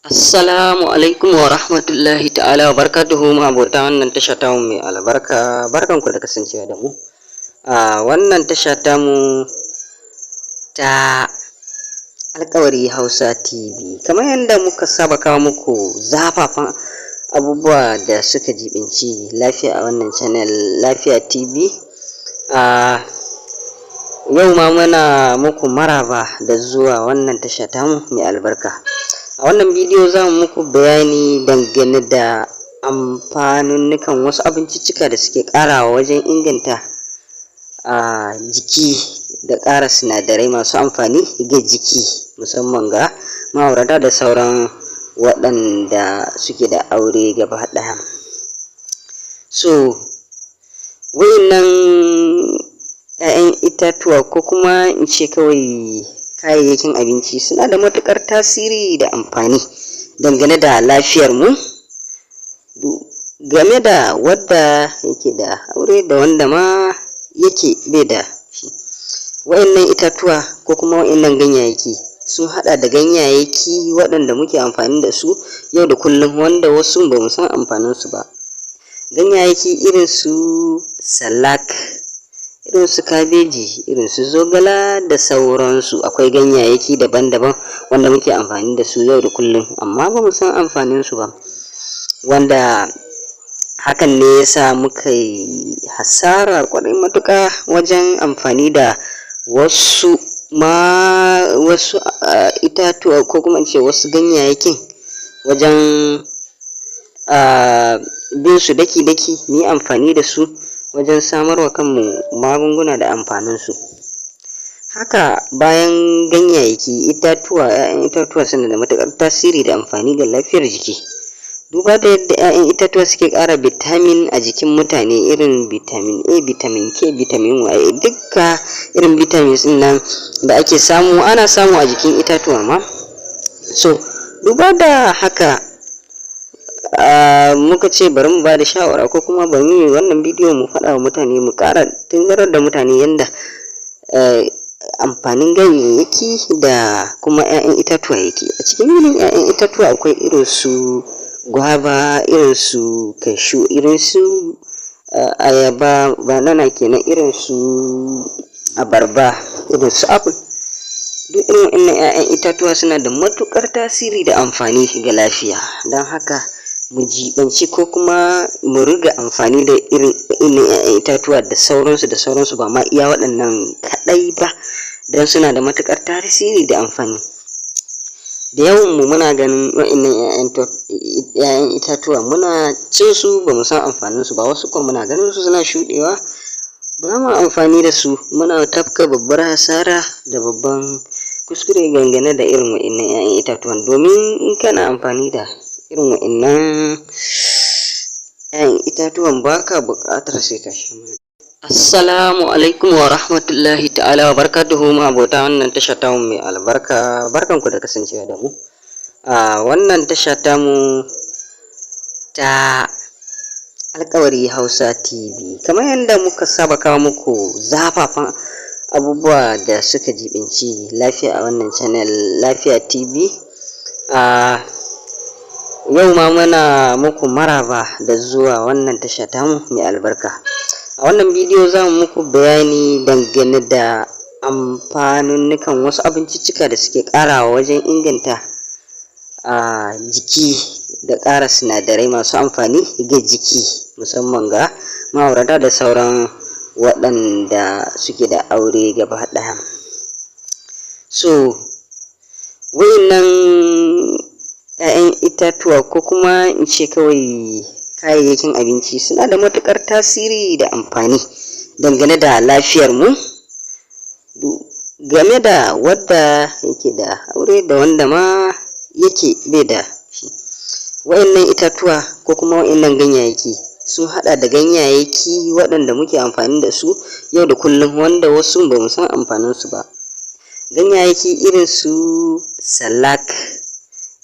Assalamu alaikum wa rahmatullahi ta'ala wa barakatuhu abota wannan tasha ta mai albarka. Barkanku da kasancewa da mu a wannan tasha ta mu ta Alƙawari Hausa TV. Kamar yadda muka saba kawo muku zafafan abubuwa da suka jibinci lafiya a wannan channel Lafiya TV. Yau ma muna muku maraba da zuwa wannan tasha ta mu mai albarka. A wannan bidiyo za mu muku bayani dangane da amfanunnukan wasu abinciccika da suke ƙarawa wajen inganta jiki da ƙara sinadarai masu amfani ga jiki, musamman ga ma'aurata da sauran waɗanda suke da aure gaba ɗaya. So wa'innan 'ya'yan itatuwa ko kuma in ce kawai kayayyakin abinci suna da matuƙar tasiri da amfani dangane da lafiyarmu, game da wadda yake da aure da wanda ma yake bai da shi. Wa'innan itatuwa ko kuma wa'innan ganyayyaki sun haɗa da ganyayyaki waɗanda muke amfani da su yau da kullum, wanda wasu ba mu san amfaninsu ba. Ganyayyaki irin su salak, irin su kabeji, irin su zogala da sauransu. Akwai ganyayyaki daban-daban wanda muke amfani da su yau da kullum, amma ba mu san amfaninsu ba, wanda hakan ne ya sa muka yi hasara ƙwarai matuƙa wajen amfani da wasu itatuwa ko kuma in ce wasu ganyayyakin wajen bin su daki-daki, mu yi amfani da su wajen samarwa kanmu magunguna da amfaninsu. Haka bayan ganyayyaki, 'ya'yan itatuwa suna da matuƙar tasiri da amfani ga lafiyar jiki, duba da yadda 'ya'yan itatuwa suke ƙara vitamin a jikin mutane, irin vitamin A, vitamin K, vitamin Y, dukka irin vitamins ɗin nan da ake samu ana samu a jikin itatuwa ma. So duba da haka muka ce bari mu ba da shawara ko kuma bari mu yi wannan bidiyo mu faɗa wa mutane, mu ƙara tunzarar da mutane yadda amfanin ganyayyaki da kuma 'ya'yan itatuwa yake. A cikin irin 'ya'yan itatuwa akwai irin su gwaba, irin su cashew, irin su ayaba, banana kenan, irin su abarba, irin su apple. Duk irin wannan 'ya'yan itatuwa suna da matuƙar tasiri da amfani ga lafiya, don haka mu jibanci ko kuma mu riga amfani da irin 'ya'yan itatuwa da sauransu ba ma iya waɗannan kaɗai ba, don suna da matuƙar tasiri da amfani. Da yawan mu muna ganin wa'innan 'ya'yan itatuwa muna cin su ba mu san amfanin su ba, wasu kuma muna ganin su suna shuɗewa ba mu amfani da su, muna tafka babbar hasara da babban kuskure dangane da irin wa'innan 'ya'yan itatuwan, domin in kana amfani da irin wa'innan 'ya'yan itatuwan ba ka buƙatar sai ka sha magani. Assalamu alaikum wa rahmatullahi ta'ala wa barakatuhu abota wannan tasha ta mai albarka. Barkanku da kasancewa da mu a wannan tasha ta mu ta Alƙawari Hausa TV. Kamar yadda muka saba kawo muku zafafan abubuwa da suka jibinci lafiya a wannan channel Lafiya TV. Yau ma muna muku maraba da zuwa wannan tasha ta mu mai albarka. A wannan bidiyo za mu muku bayani dangane da amfanunnukan wasu abinciccika da suke ƙarawa wajen inganta jiki da ƙara sinadarai masu amfani ga jiki, musamman ga ma'aurata da sauran waɗanda suke da aure gaba ɗaya. So wa'innan 'ya'yan itatuwa ko kuma in ce kawai kayayyakin abinci suna da matuƙar tasiri da amfani dangane da lafiyarmu, game da wadda yake da aure da wanda ma yake bai da shi. Wa'innan itatuwa ko kuma wa'innan ganyayyaki sun haɗa da ganyayyaki waɗanda muke amfani da su yau da kullum, wanda wasu ba mu san amfaninsu ba. Ganyayyaki irin su salak,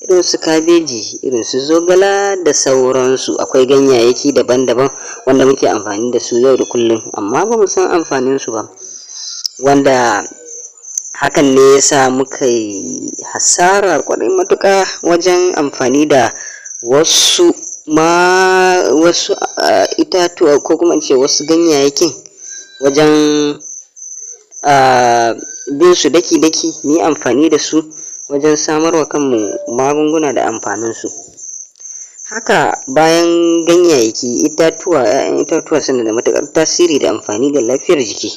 irin su kabeji, irin su zogala da sauransu. Akwai ganyayyaki daban-daban wanda muke amfani da su yau da kullum, amma ba mu san amfaninsu ba, wanda hakan ne yasa muka yi hasara kwarai matuƙa wajen amfani da wasu itatuwa ko kuma in ce wasu ganyayyakin wajen bin su daki-daki mu yi amfani da su wajen samarwa kanmu magunguna da amfaninsu. Haka bayan ganyayyaki, 'ya'yan itatuwa suna da matuƙar tasiri da amfani ga lafiyar jiki.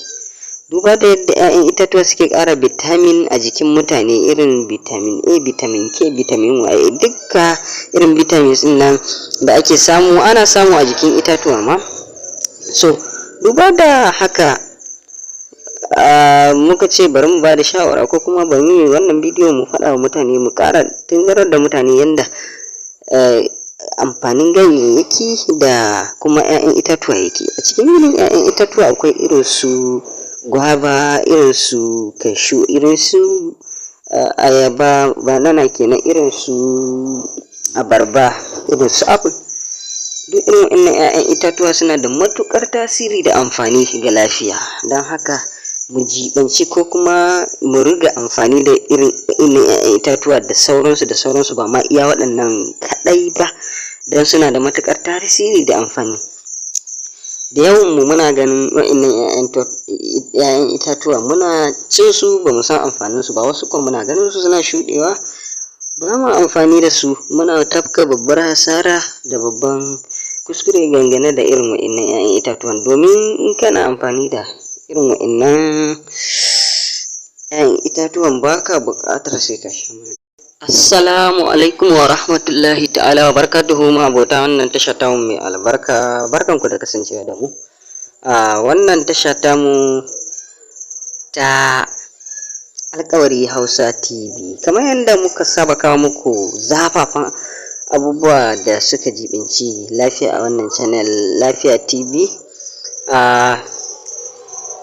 Duba da yadda 'ya'yan itatuwa suke ƙara vitamin a jikin mutane, irin vitamin A, vitamin K, vitamin Y, dukka irin vitamins ɗin nan da ake samu ana samu a jikin itatuwa ma. So duba da haka muka ce bari mu ba da shawara ko kuma bari mu yi wannan bidiyo mu faɗa wa mutane, mu ƙara tunzarar da mutane yadda amfanin ganyayyaki da kuma 'ya'yan itatuwa yake. A cikin irin 'ya'yan itatuwa akwai irin su gwaba, irin su cashew, irin su ayaba, banana kenan, irin su abarba, irin su apple. Duk irin wannan 'ya'yan itatuwa suna da matuƙar tasiri da amfani ga lafiya, don haka mu jibanci ko kuma mu riga amfani da irin 'ya'yan itatuwa da sauransu ba ma iya waɗannan kaɗai ba, don suna da matuƙar tasiri da amfani. Da yawan mu muna ganin wa'innan 'ya'yan itatuwa muna cin su ba mu san amfanin su ba, wasu kuma muna ganin su suna shuɗewa ba mu amfani da su, muna tafka babbar hasara da babban kuskure dangane da irin wa'innan 'ya'yan itatuwan. Domin in kana amfani da irin wa'innan 'ya'yan itatuwan baka buƙatar sai ka sha magani. Assalamu alaikum wa rahmatullahi ta'ala wa barakatuhu, abota wannan tasha tamu mai albarka, barkanku da kasancewa da mu a wannan tasha tamu ta Alƙawari Hausa TV. Kamar yadda muka saba kawo muku zafafan abubuwa da suka jibinci lafiya a wannan channel Lafiya TV.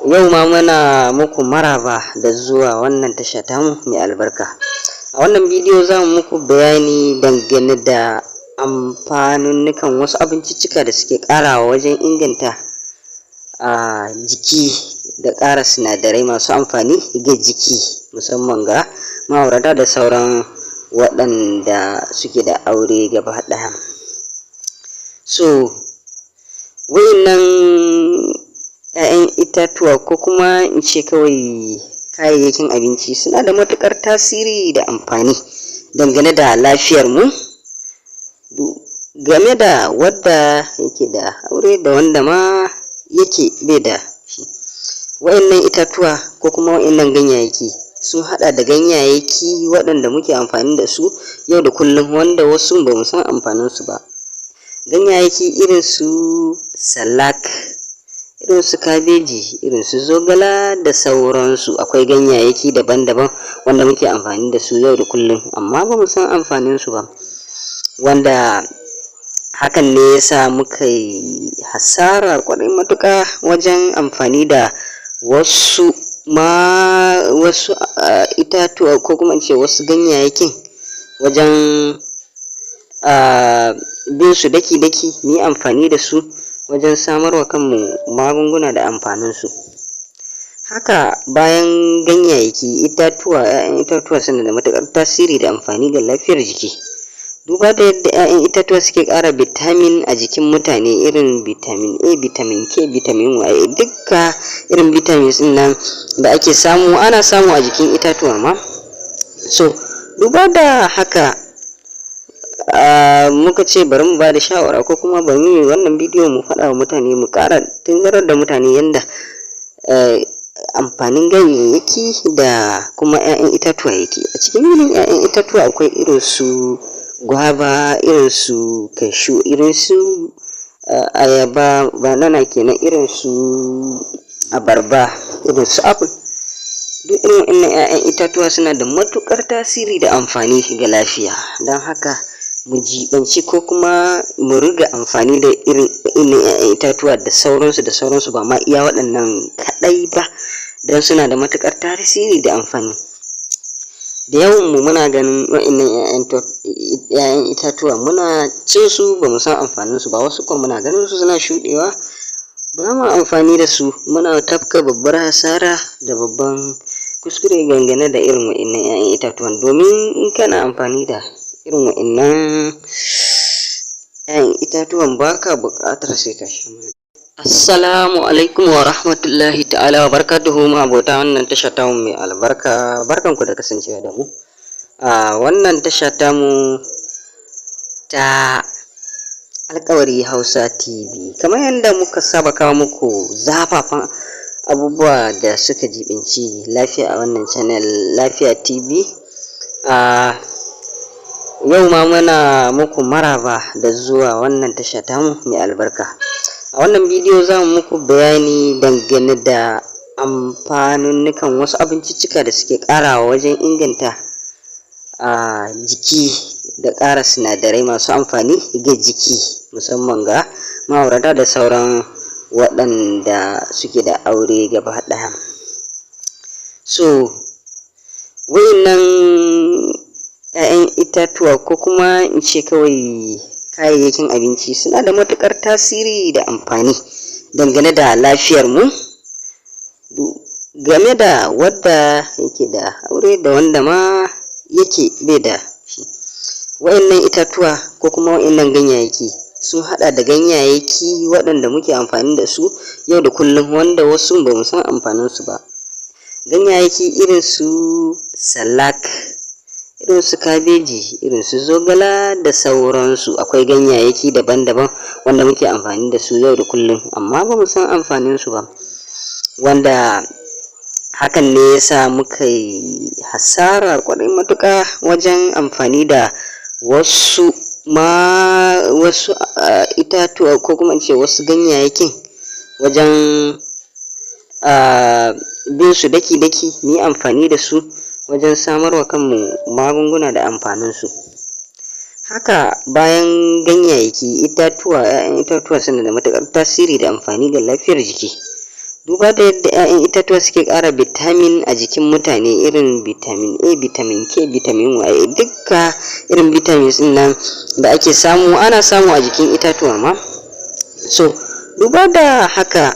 Yau ma muna muku maraba da zuwa wannan tasha tamu mai albarka. A wannan bidiyo za mu muku bayani dangane da amfanunnukan wasu abinciccika da suke ƙarawa wajen inganta jiki da ƙara sinadarai masu amfani ga jiki, musamman ga ma'aurata da sauran waɗanda suke da aure gaba ɗaya. So wa'innan 'ya'yan itatuwa ko kuma in ce kawai kayayyakin abinci suna da matuƙar tasiri da amfani dangane da lafiyarmu, game da wadda yake da aure da wanda ma yake bai da shi. Wa'innan itatuwa ko kuma wa'innan ganyayyaki sun haɗa da ganyayyaki waɗanda muke amfani da su yau da kullum, wanda wasu ba mu san amfaninsu ba. Ganyayyaki irin su salak, irin su kabeji, irin su zogala da sauransu. Akwai ganyayyaki daban-daban wanda muke amfani da su yau da kullum amma ba mu san amfaninsu ba, wanda hakan ne yasa muka yi hasara kwarai matuƙa wajen amfani da wasu itatuwa ko kuma in ce wasu ganyayyakin wajen bin su daki-daki mu yi amfani da su wajen samarwa kanmu magunguna da amfaninsu. Haka bayan ganyayyaki, 'ya'yan itatuwa suna da matuƙar tasiri da amfani ga lafiyar jiki. Duba da yadda 'ya'yan itatuwa suke ƙara vitamin a jikin mutane, irin vitamin A, vitamin K, vitamin Y, dukka irin vitamins ɗin nan da ake samu ana samu a jikin itatuwa ma. So duba da haka muka ce bari mu ba da shawara ko kuma bari mu yi wannan bidiyo mu faɗa wa mutane, mu ƙara tunzarar da mutane yadda amfanin ganyayyaki da kuma 'ya'yan itatuwa yake. A cikin irin 'ya'yan itatuwa akwai irin su gwaba, irin su cashew, irin su ayaba, banana kenan, irin su abarba, irin su apple. Duk irin wannan 'ya'yan itatuwa suna da matuƙar tasiri da amfani ga lafiya, don haka mu jibanci ko kuma mu riga amfani da irin 'ya'yan itatuwa da sauransu ba ma iya waɗannan kaɗai ba, don suna da matuƙar tasiri da amfani. Da yawan mu muna ganin wa'innan 'ya'yan itatuwa muna cin su ba mu san amfanin su ba, wasu kuma muna ganin su suna shuɗewa ba mu amfani da su, muna tafka babbar hasara da babban kuskure dangane da irin wa'innan 'ya'yan itatuwan, domin in kana amfani da irin wa'innan 'ya'yan itatuwan baka buƙatar sai ka sha magani. Assalamu alaikum wa rahmatullahi ta'ala wa barakatuhu, abota wannan tasha tamu mai albarka, barkanku da kasancewa da mu a wannan tasha tamu ta Alƙawari Hausa TV. Kamar yadda muka saba kawo muku zafafan abubuwa da suka jibinci lafiya a wannan channel Lafiya TV. Yau ma muna muku maraba da zuwa wannan tasha tamu mai albarka. A wannan bidiyo za mu muku bayani dangane da amfanunnukan wasu abinciccika da suke ƙarawa wajen inganta jiki da ƙara sinadarai masu amfani ga jiki, musamman ga ma'aurata da sauran waɗanda suke da aure gaba ɗaya. So wa'innan 'ya'yan itatuwa ko kuma in ce kawai kayayyakin abinci suna da matuƙar tasiri da amfani dangane da lafiyarmu, game da wadda yake da aure da wanda ma yake bai da shi. Wa'innan itatuwa ko kuma wa'innan ganyayyaki sun haɗa da ganyayyaki waɗanda muke amfani da su yau da kullum, wanda wasu ba mu san amfaninsu ba. Ganyayyaki irin su salak, irin su kabeji, irin su zogala da sauransu. Akwai ganyayyaki daban-daban wanda muke amfani da su yau da kullum amma ba mu san amfaninsu ba, wanda hakan ne yasa muka yi hasara ƙwarai matuƙa wajen amfani da wasu itatuwa ko kuma in ce wasu ganyayyakin wajen bin su daki-daki mu yi amfani da su wajen samarwa kanmu magunguna da amfaninsu. Haka bayan ganyayyaki, 'ya'yan itatuwa suna da matuƙar tasiri da amfani ga lafiyar jiki, duba da yadda 'ya'yan itatuwa suke ƙara vitamin a jikin mutane, irin vitamin A, vitamin K, vitamin Y, dukka irin vitamins ɗin nan da ake samu ana samu a jikin itatuwa ma. So duba da haka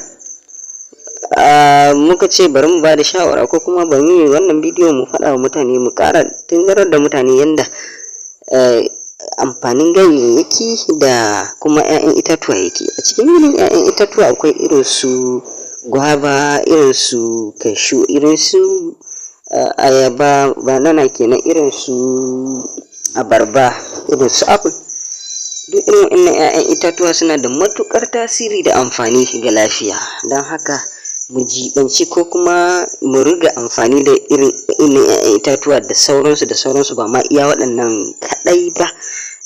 muka ce bari mu ba da shawara ko kuma bari mu yi wannan bidiyo mu faɗa wa mutane, mu ƙara tunzarar da mutane yadda amfanin ganyayyaki da kuma 'ya'yan itatuwa yake. A cikin irin 'ya'yan itatuwa akwai irin su gwaba, irin su kashu, irin su ayaba, banana kenan, irin su abarba, irin su apple. Duk irin wannan 'ya'yan itatuwa suna da matuƙar tasiri da amfani ga lafiya, don haka mu jibanci ko kuma mu riga amfani da irin 'ya'yan itatuwa da sauransu ba ma iya waɗannan kaɗai ba,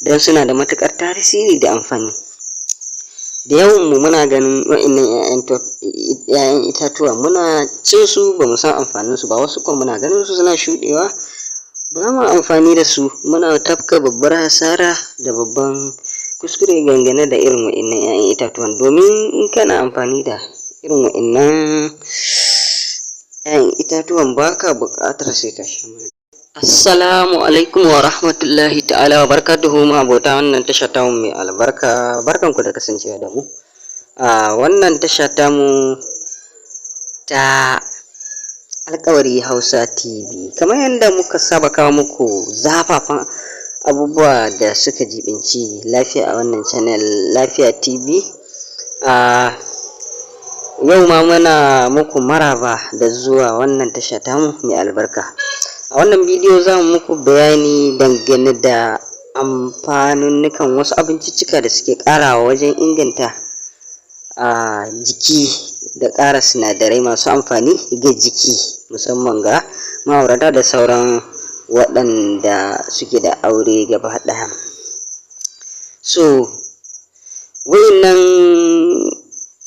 don suna da matuƙar tasiri da amfani. Da yawan mu muna ganin wa'innan 'ya'yan itatuwa muna cin su ba mu san amfanin su ba, wasu kuma muna ganin su suna shuɗewa ba mu amfani da su, muna tafka babbar hasara da babban kuskure dangane da irin wa'innan 'ya'yan itatuwan, domin in kana amfani da irin wa'innan 'ya'yan itatuwan baka buƙatar sai ka sha magani. Assalamu alaikum wa rahmatullahi ta'ala wa barakatuhu, abota wannan tasha tamu mai albarka, barkanku da kasancewa da mu a wannan tasha tamu ta Alƙawari Hausa TV. Kamar yadda muka saba kawo muku zafafan abubuwa da suka jibinci lafiya a wannan channel Lafiya TV. Yau ma muna muku maraba da zuwa wannan tasha tamu mai albarka. A wannan bidiyo za mu muku bayani dangane da amfanunnukan wasu abinciccika da suke ƙarawa wajen inganta jiki da ƙara sinadarai masu amfani ga jiki, musamman ga ma'aurata da sauran waɗanda suke da aure gaba ɗaya. So wa'innan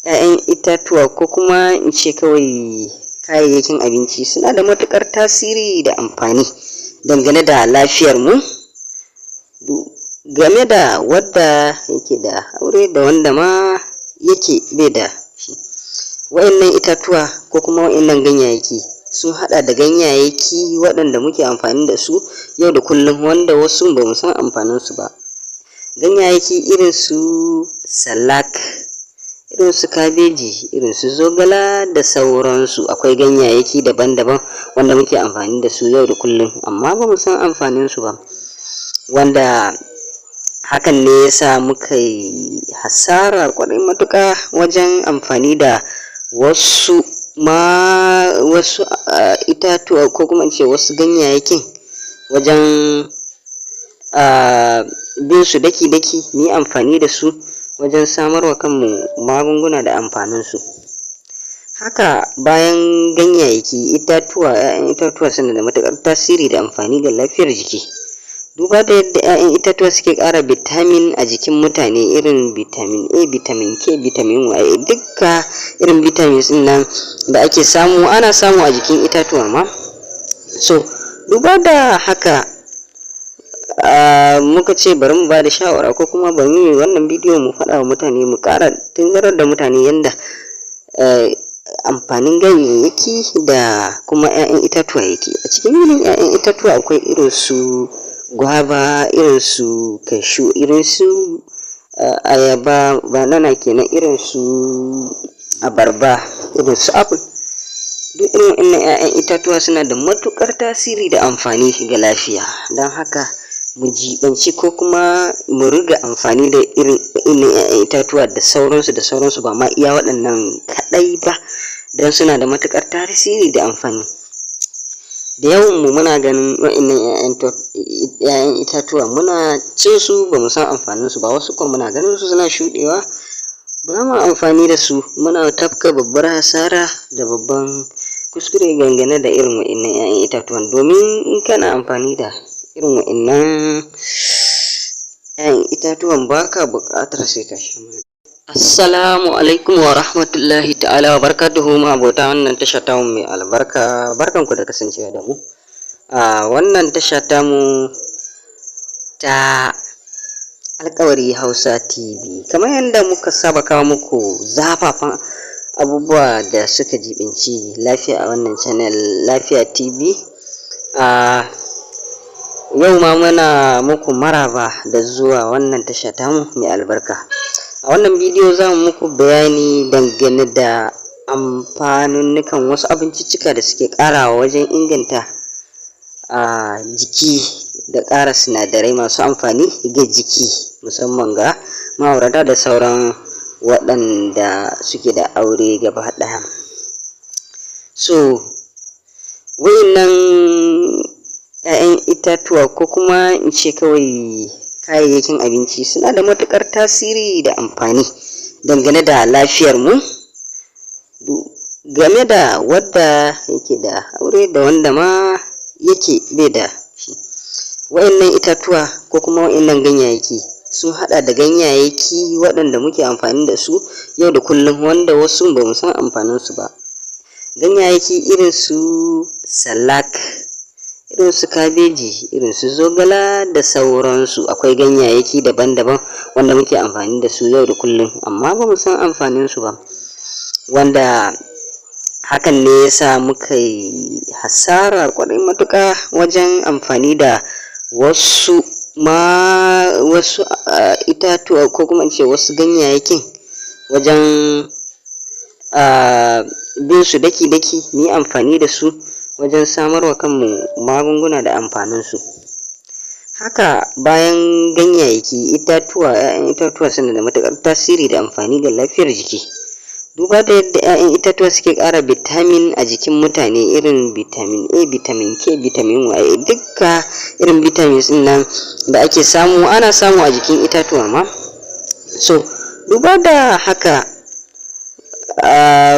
'ya'yan itatuwa ko kuma in ce kawai kayayyakin abinci suna da matuƙar tasiri da amfani dangane da lafiyarmu, game da wadda yake da aure da wanda ma yake bai da shi. Wa'innan itatuwa ko kuma wa'innan ganyayyaki sun haɗa da ganyayyaki waɗanda muke amfani da su yau da kullum, wanda wasu ba mu san amfaninsu ba. Ganyayyaki irin su salak, irin su kabeji, irin su zogala da sauransu. Akwai ganyayyaki daban-daban wanda muke amfani da su yau da kullum amma ba mu san amfanin su ba, wanda hakan ne yasa muka yi hasara kwarai matuƙa wajen amfani da wasu itatuwa ko kuma in ce wasu ganyayyakin wajen bin su daki-daki mu yi amfani da su wajen samarwa kanmu magunguna da amfaninsu. Haka bayan ganyayyaki, 'ya'yan itatuwa suna da matuƙar tasiri da amfani ga lafiyar jiki. Duba da yadda 'ya'yan itatuwa suke ƙara vitamin a jikin mutane, irin vitamin A, vitamin K, vitamin Y, dukka irin vitamins ɗin nan da ake samu ana samu a jikin itatuwa ma. So duba da haka muka ce bari mu ba da shawara ko kuma bari mu yi wannan bidiyo mu faɗa wa mutane, mu ƙara tunzarar da mutane yanda amfanin ganyayyaki da kuma 'ya'yan itatuwa yake. A cikin irin 'ya'yan itatuwa akwai irin su gwaba, irin su cashew, irin su ayaba, banana kenan, irin su abarba, irin su apple. Duk irin wannan 'ya'yan itatuwa suna da matuƙar tasiri da amfani ga lafiya, don haka mu jibanci ko kuma mu riga amfani da irin 'ya'yan itatuwa da sauransu ba ma iya waɗannan kaɗai ba, don suna da matuƙar tasiri da amfani. Da yawan mu muna ganin waɗannan 'ya'yan itatuwa muna cin su ba mu san amfanin su ba, wasu kuma muna ganin su suna shuɗewa ba mu amfani da su, muna tafka babbar hasara da babban kuskure dangane da irin waɗannan 'ya'yan itatuwan. Domin in kana amfani da irin waɗannan 'ya'yan itatuwan baka buƙatar sai ka sha magani. Assalamu alaikum wa rahmatullahi ta'ala wa barakatuhu, abota wannan tasha tamu mai albarka, barkanku da kasancewa da mu a wannan tasha tamu ta Alƙawari Hausa TV. Kamar yadda muka saba kawo muku zafafan abubuwa da suka jibinci lafiya a wannan channel Lafiya TV. Yau ma muna muku maraba da zuwa wannan tasha tamu mai albarka. A wannan bidiyo za mu muku bayani dangane da amfanunnukan wasu abinciccika da suke ƙarawa wajen inganta jiki da ƙara sinadarai masu amfani ga jiki, musamman ga ma'aurata da sauran waɗanda suke da aure gaba ɗaya. So waɗannan 'ya'yan itatuwa ko kuma in ce kawai kayayyakin abinci suna da matuƙar tasiri da amfani dangane da lafiyar mu, game da wadda yake da aure da wanda ma yake bai da shi. Waɗannan itatuwa ko kuma waɗannan ganyayyaki sun haɗa da ganyayyaki waɗanda muke amfani da su yau da kullum, wanda wasu ba mu san amfanin su ba. Ganyayyaki irin su salak, irin su kabeji, irin su zogala da sauransu. Akwai ganyayyaki daban-daban wanda muke amfani da su yau da kullum amma ba mu san amfanin su ba, wanda hakan ne yasa muka yi hasara kwarai matuƙa wajen amfani da wasu itatuwa ko kuma in ce wasu ganyayyakin wajen bin su daki-daki mu yi amfani da su wajen samarwa kanmu magunguna da amfaninsu. Haka bayan ganyayyaki, 'ya'yan itatuwa suna da matuƙar tasiri da amfani ga lafiyar jiki. Duba da yadda 'ya'yan itatuwa suke ƙara vitamin a jikin mutane, irin vitamin A, vitamin K, vitamin Y, dukka irin vitamins ɗin nan da ake samu ana samu a jikin itatuwa ma. So duba da haka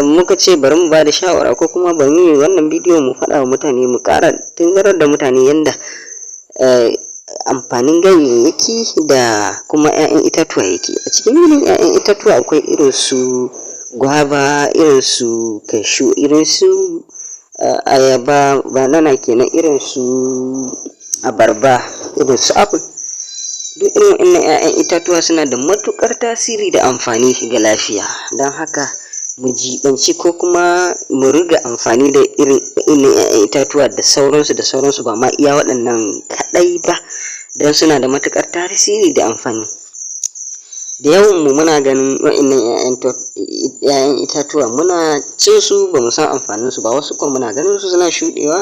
muka ce bari mu ba da shawara ko kuma bari mu yi wannan bidiyo mu faɗa wa mutane, mu ƙara tunzarar da mutane yanda amfanin ganyayyaki da kuma 'ya'yan itatuwa yake. A cikin irin 'ya'yan itatuwa akwai irin su gwaba, irin su cashew, irin su ayaba, banana kenan, irin su abarba, irin su apple. Duk irin wannan 'ya'yan itatuwa suna da matuƙar tasiri da amfani ga lafiya, don haka mu jibanci ko kuma mu riga amfani da irin 'ya'yan itatuwa da sauransu ba ma iya waɗannan kaɗai ba, don suna da matuƙar tasiri da amfani. da yawan mu muna ganin wa'innan 'ya'yan itatuwa muna cin su ba mu san amfanin su ba, wasu kuma muna ganin su suna shuɗewa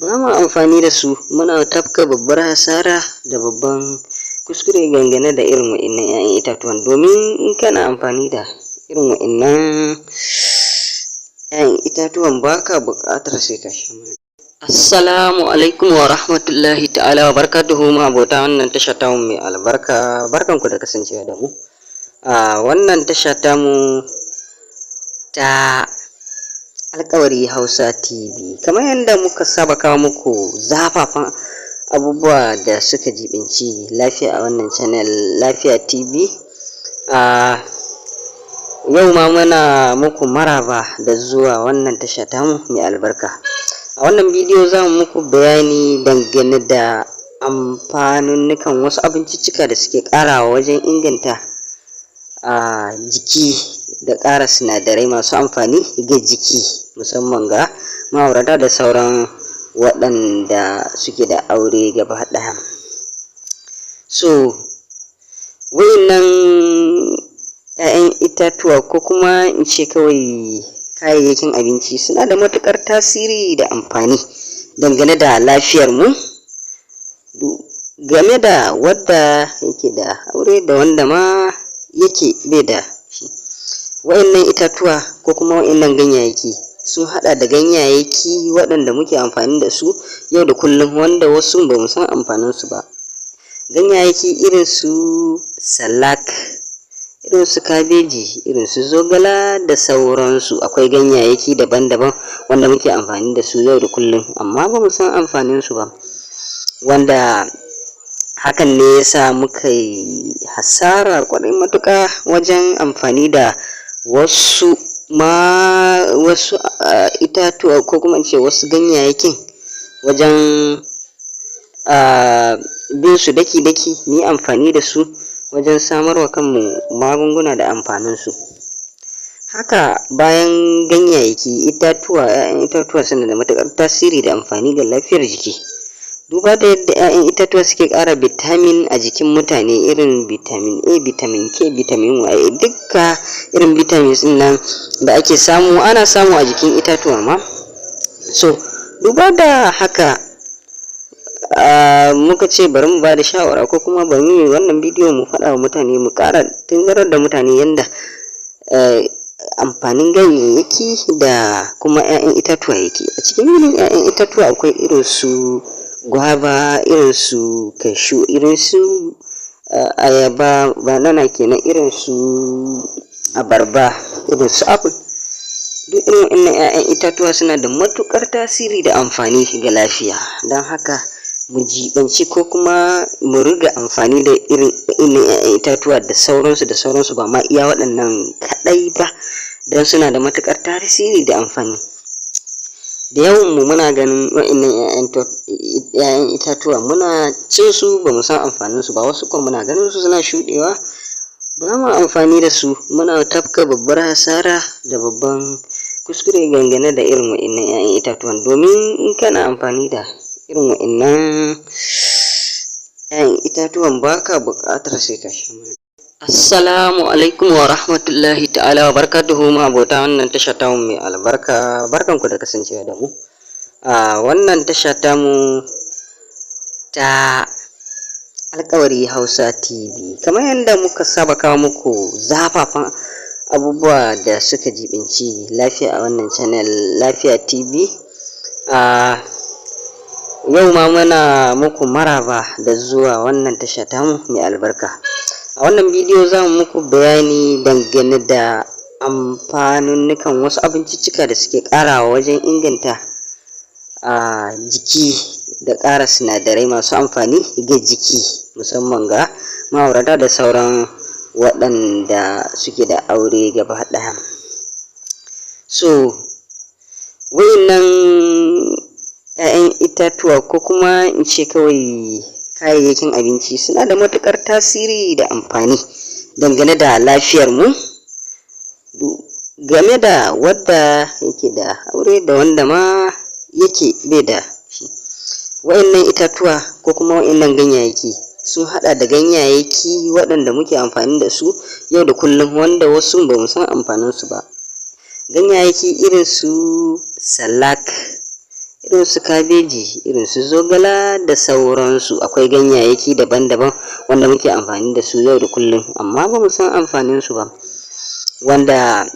ba mu amfani da su, muna tafka babbar hasara da babban kuskure dangane da irin wa'innan 'ya'yan itatuwan. Domin in kana amfani da irin wa'innan 'ya'yan itatuwan baka buƙatar sai ka sha magani. Assalamu alaikum wa rahmatullahi ta'ala wa barakatuhu, abota wannan tasha tamu mai albarka, barkanku da kasancewa da mu a wannan tasha tamu ta Alƙawari Hausa TV. Kamar yadda muka saba kawo muku zafafan abubuwa da suka jibinci lafiya a wannan channel Lafiya TV. Yau ma muna muku maraba da zuwa wannan tasha tamu mai albarka. A wannan bidiyo za mu muku bayani dangane da amfanunnukan wasu abinciccika da suke ƙarawa wajen inganta jiki da ƙara sinadarai masu amfani ga jiki, musamman ga ma'aurata da sauran waɗanda suke da aure gaba ɗaya. So wa'innan 'ya'yan itatuwa ko kuma in ce kawai kayayyakin abinci suna da matuƙar tasiri da amfani dangane da lafiyar mu, game da wadda yake da aure da wanda ma yake bai da shi. Wa'innan itatuwa ko kuma wa'innan ganyayyaki sun haɗa da ganyayyaki waɗanda muke amfani da su yau da kullum, wanda wasu ba mu san amfanin su ba. Ganyayyaki irin su salak, irin su kabeji, irin su zogala da sauransu. Akwai ganyayyaki daban-daban wanda muke amfani da su yau da kullum amma ba mu san amfanin su ba, wanda hakan ne yasa muka yi hasara ƙwarai matuƙa wajen amfani da wasu itatuwa ko kuma in ce wasu ganyayyakin wajen bin su daki-daki mu yi amfani da su wajen samarwa kanmu magunguna da amfanin su. Haka bayan ganyayyaki, 'ya'yan itatuwa suna da matuƙar tasiri da amfani ga lafiyar jiki, duba da yadda 'ya'yan itatuwa suke ƙara vitamin a jikin mutane, irin vitamin A, vitamin K, vitamin Y, dukka irin vitamins ɗin nan da ake samu ana samu a jikin itatuwa ma. So duba da haka muka ce bari mu ba da shawara ko kuma bari mu yi wannan bidiyo mu faɗa wa mutane, mu ƙara tunzarar da mutane yadda amfanin ganyayyaki da kuma 'ya'yan itatuwa yake. A cikin irin 'ya'yan itatuwa akwai irin su gwaba, irin su cashew, irin su ayaba, banana kenan, irin su abarba, irin su apple. Duk irin wannan 'ya'yan itatuwa suna da matuƙar tasiri da amfani ga lafiya, don haka mu jibanci ko kuma mu riga amfani da irin 'ya'yan itatuwa da sauransu ba ma iya waɗannan kaɗai ba, don suna da matuƙar tasiri da amfani. Da yawan mu muna ganin wa'innan 'ya'yan itatuwa muna cin su ba mu san amfanin su ba, wasu kuma muna ganin su suna shuɗewa ba mu amfani da su, muna tafka babbar hasara da babban kuskure dangane da irin wa'innan 'ya'yan itatuwan. Domin in kana amfani da irin wa'innan 'ya'yan itatuwan baka buƙatar sai ka sha magani. Assalamu alaikum wa rahmatullahi ta'ala wa barakatuhu, abota wannan tasha tamu mai albarka, barkanku da kasancewa da mu a wannan tasha tamu ta Alƙawari Hausa TV. Kamar yadda muka saba kawo muku zafafan abubuwa da suka jibinci lafiya a wannan channel Lafiya TV. Yau ma muna muku maraba da zuwa wannan tasha tamu mai albarka. A wannan bidiyo za mu muku bayani dangane da amfanunnukan wasu abinciccika da suke ƙarawa wajen inganta jiki da ƙara sinadarai masu amfani ga jiki, musamman ga ma'aurata da sauran waɗanda suke da aure gaba ɗaya. So wa'innan 'ya'yan itatuwa ko kuma in ce kawai kayayyakin abinci suna da matuƙar tasiri da amfani dangane da lafiyar mu, game da wadda yake da aure da wanda ma yake bai da shi. Wa'innan itatuwa ko kuma wa'innan ganyayyaki sun haɗa da ganyayyaki waɗanda muke amfani da su yau da kullum, wanda wasu ba mu san amfaninsu ba. Ganyayyaki irin su salak, irin su kabeji, irin su zogala da sauransu. Akwai ganyayyaki daban-daban wanda muke amfani da su yau da kullum, amma ba mu san amfaninsu ba, wanda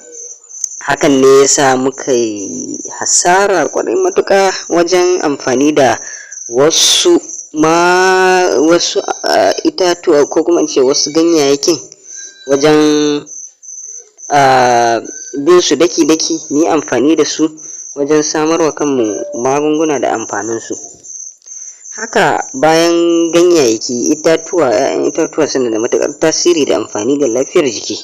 hakan ne ya sa muka yi hasara ƙwarai matuƙa wajen amfani da wasu itatuwa ko kuma in ce wasu ganyayyakin wajen bin su daki-daki, mu yi amfani da su wajen samarwa kanmu magunguna da amfaninsu. Haka bayan ganyayyaki, 'ya'yan itatuwa suna da matuƙar tasiri da amfani ga lafiyar jiki.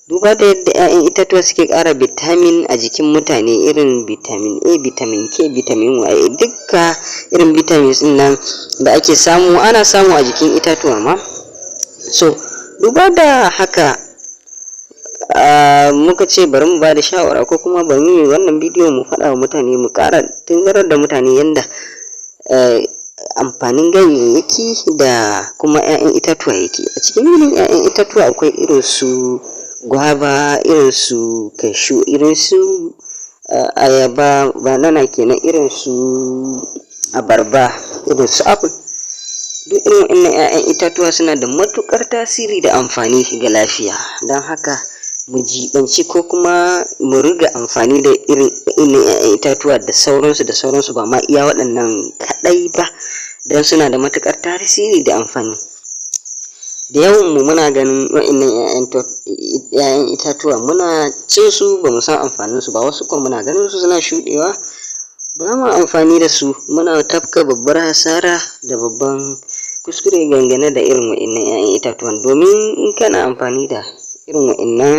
Duba da yadda 'ya'yan itatuwa suke ƙara bitamin a jikin mutane, irin vitamin A, vitamin K, vitamin Y, dukka irin vitamins ɗin nan da ake samu, ana samu a jikin itatuwa ma. So duba da haka muka ce bari mu ba da shawara, ko kuma bari mu yi wannan bidiyo mu faɗa wa mutane, mu ƙara tunzarar da mutane yadda amfanin ganyayyaki da kuma 'ya'yan itatuwa yake. A cikin irin 'ya'yan itatuwa akwai irin su gwaba, irin su cashew, irin su ayaba, banana kenan, irin su abarba, irin su apple. Duk irin wannan 'ya'yan itatuwa suna da matuƙar tasiri da amfani ga lafiya, don haka mu jibanci ko kuma mu riga amfani da irin 'ya'yan itatuwa da sauransu, ba ma iya waɗannan kaɗai ba, don suna da matuƙar tasiri da amfani. Da yawan mu muna ganin waɗannan 'ya'yan itatuwa muna cin su, ba mu san amfaninsu ba, wasu kuma muna ganin su suna shuɗewa, ba mu amfani da su, muna tafka babbar hasara da babban kuskure dangane da irin waɗannan 'ya'yan itatuwan. Domin in kana amfani da irin waɗannan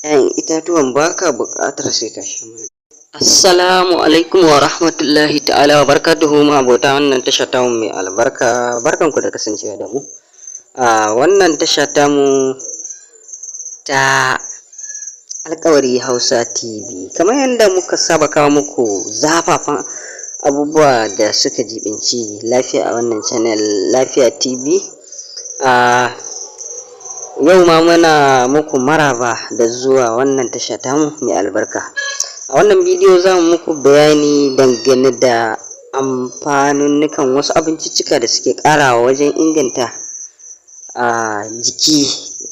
'ya'yan itatuwan, baka buƙatar sai ka sha magani. Assalamu alaikum wa rahmatullahi ta'ala wa barakatuhu, abota wannan tasha tamu mai albarka, barkanku da kasancewa da mu a wannan tasha tamu ta Alƙawari Hausa TV. Kamar yadda muka saba kawo muku zafafan abubuwa da suka jibinci lafiya a wannan channel Lafiya TV. Yau ma muna muku maraba da zuwa wannan tasha tamu mai albarka. A wannan bidiyo za mu muku bayani dangane da amfanunnukan wasu abinciccika da suke ƙarawa wajen inganta jiki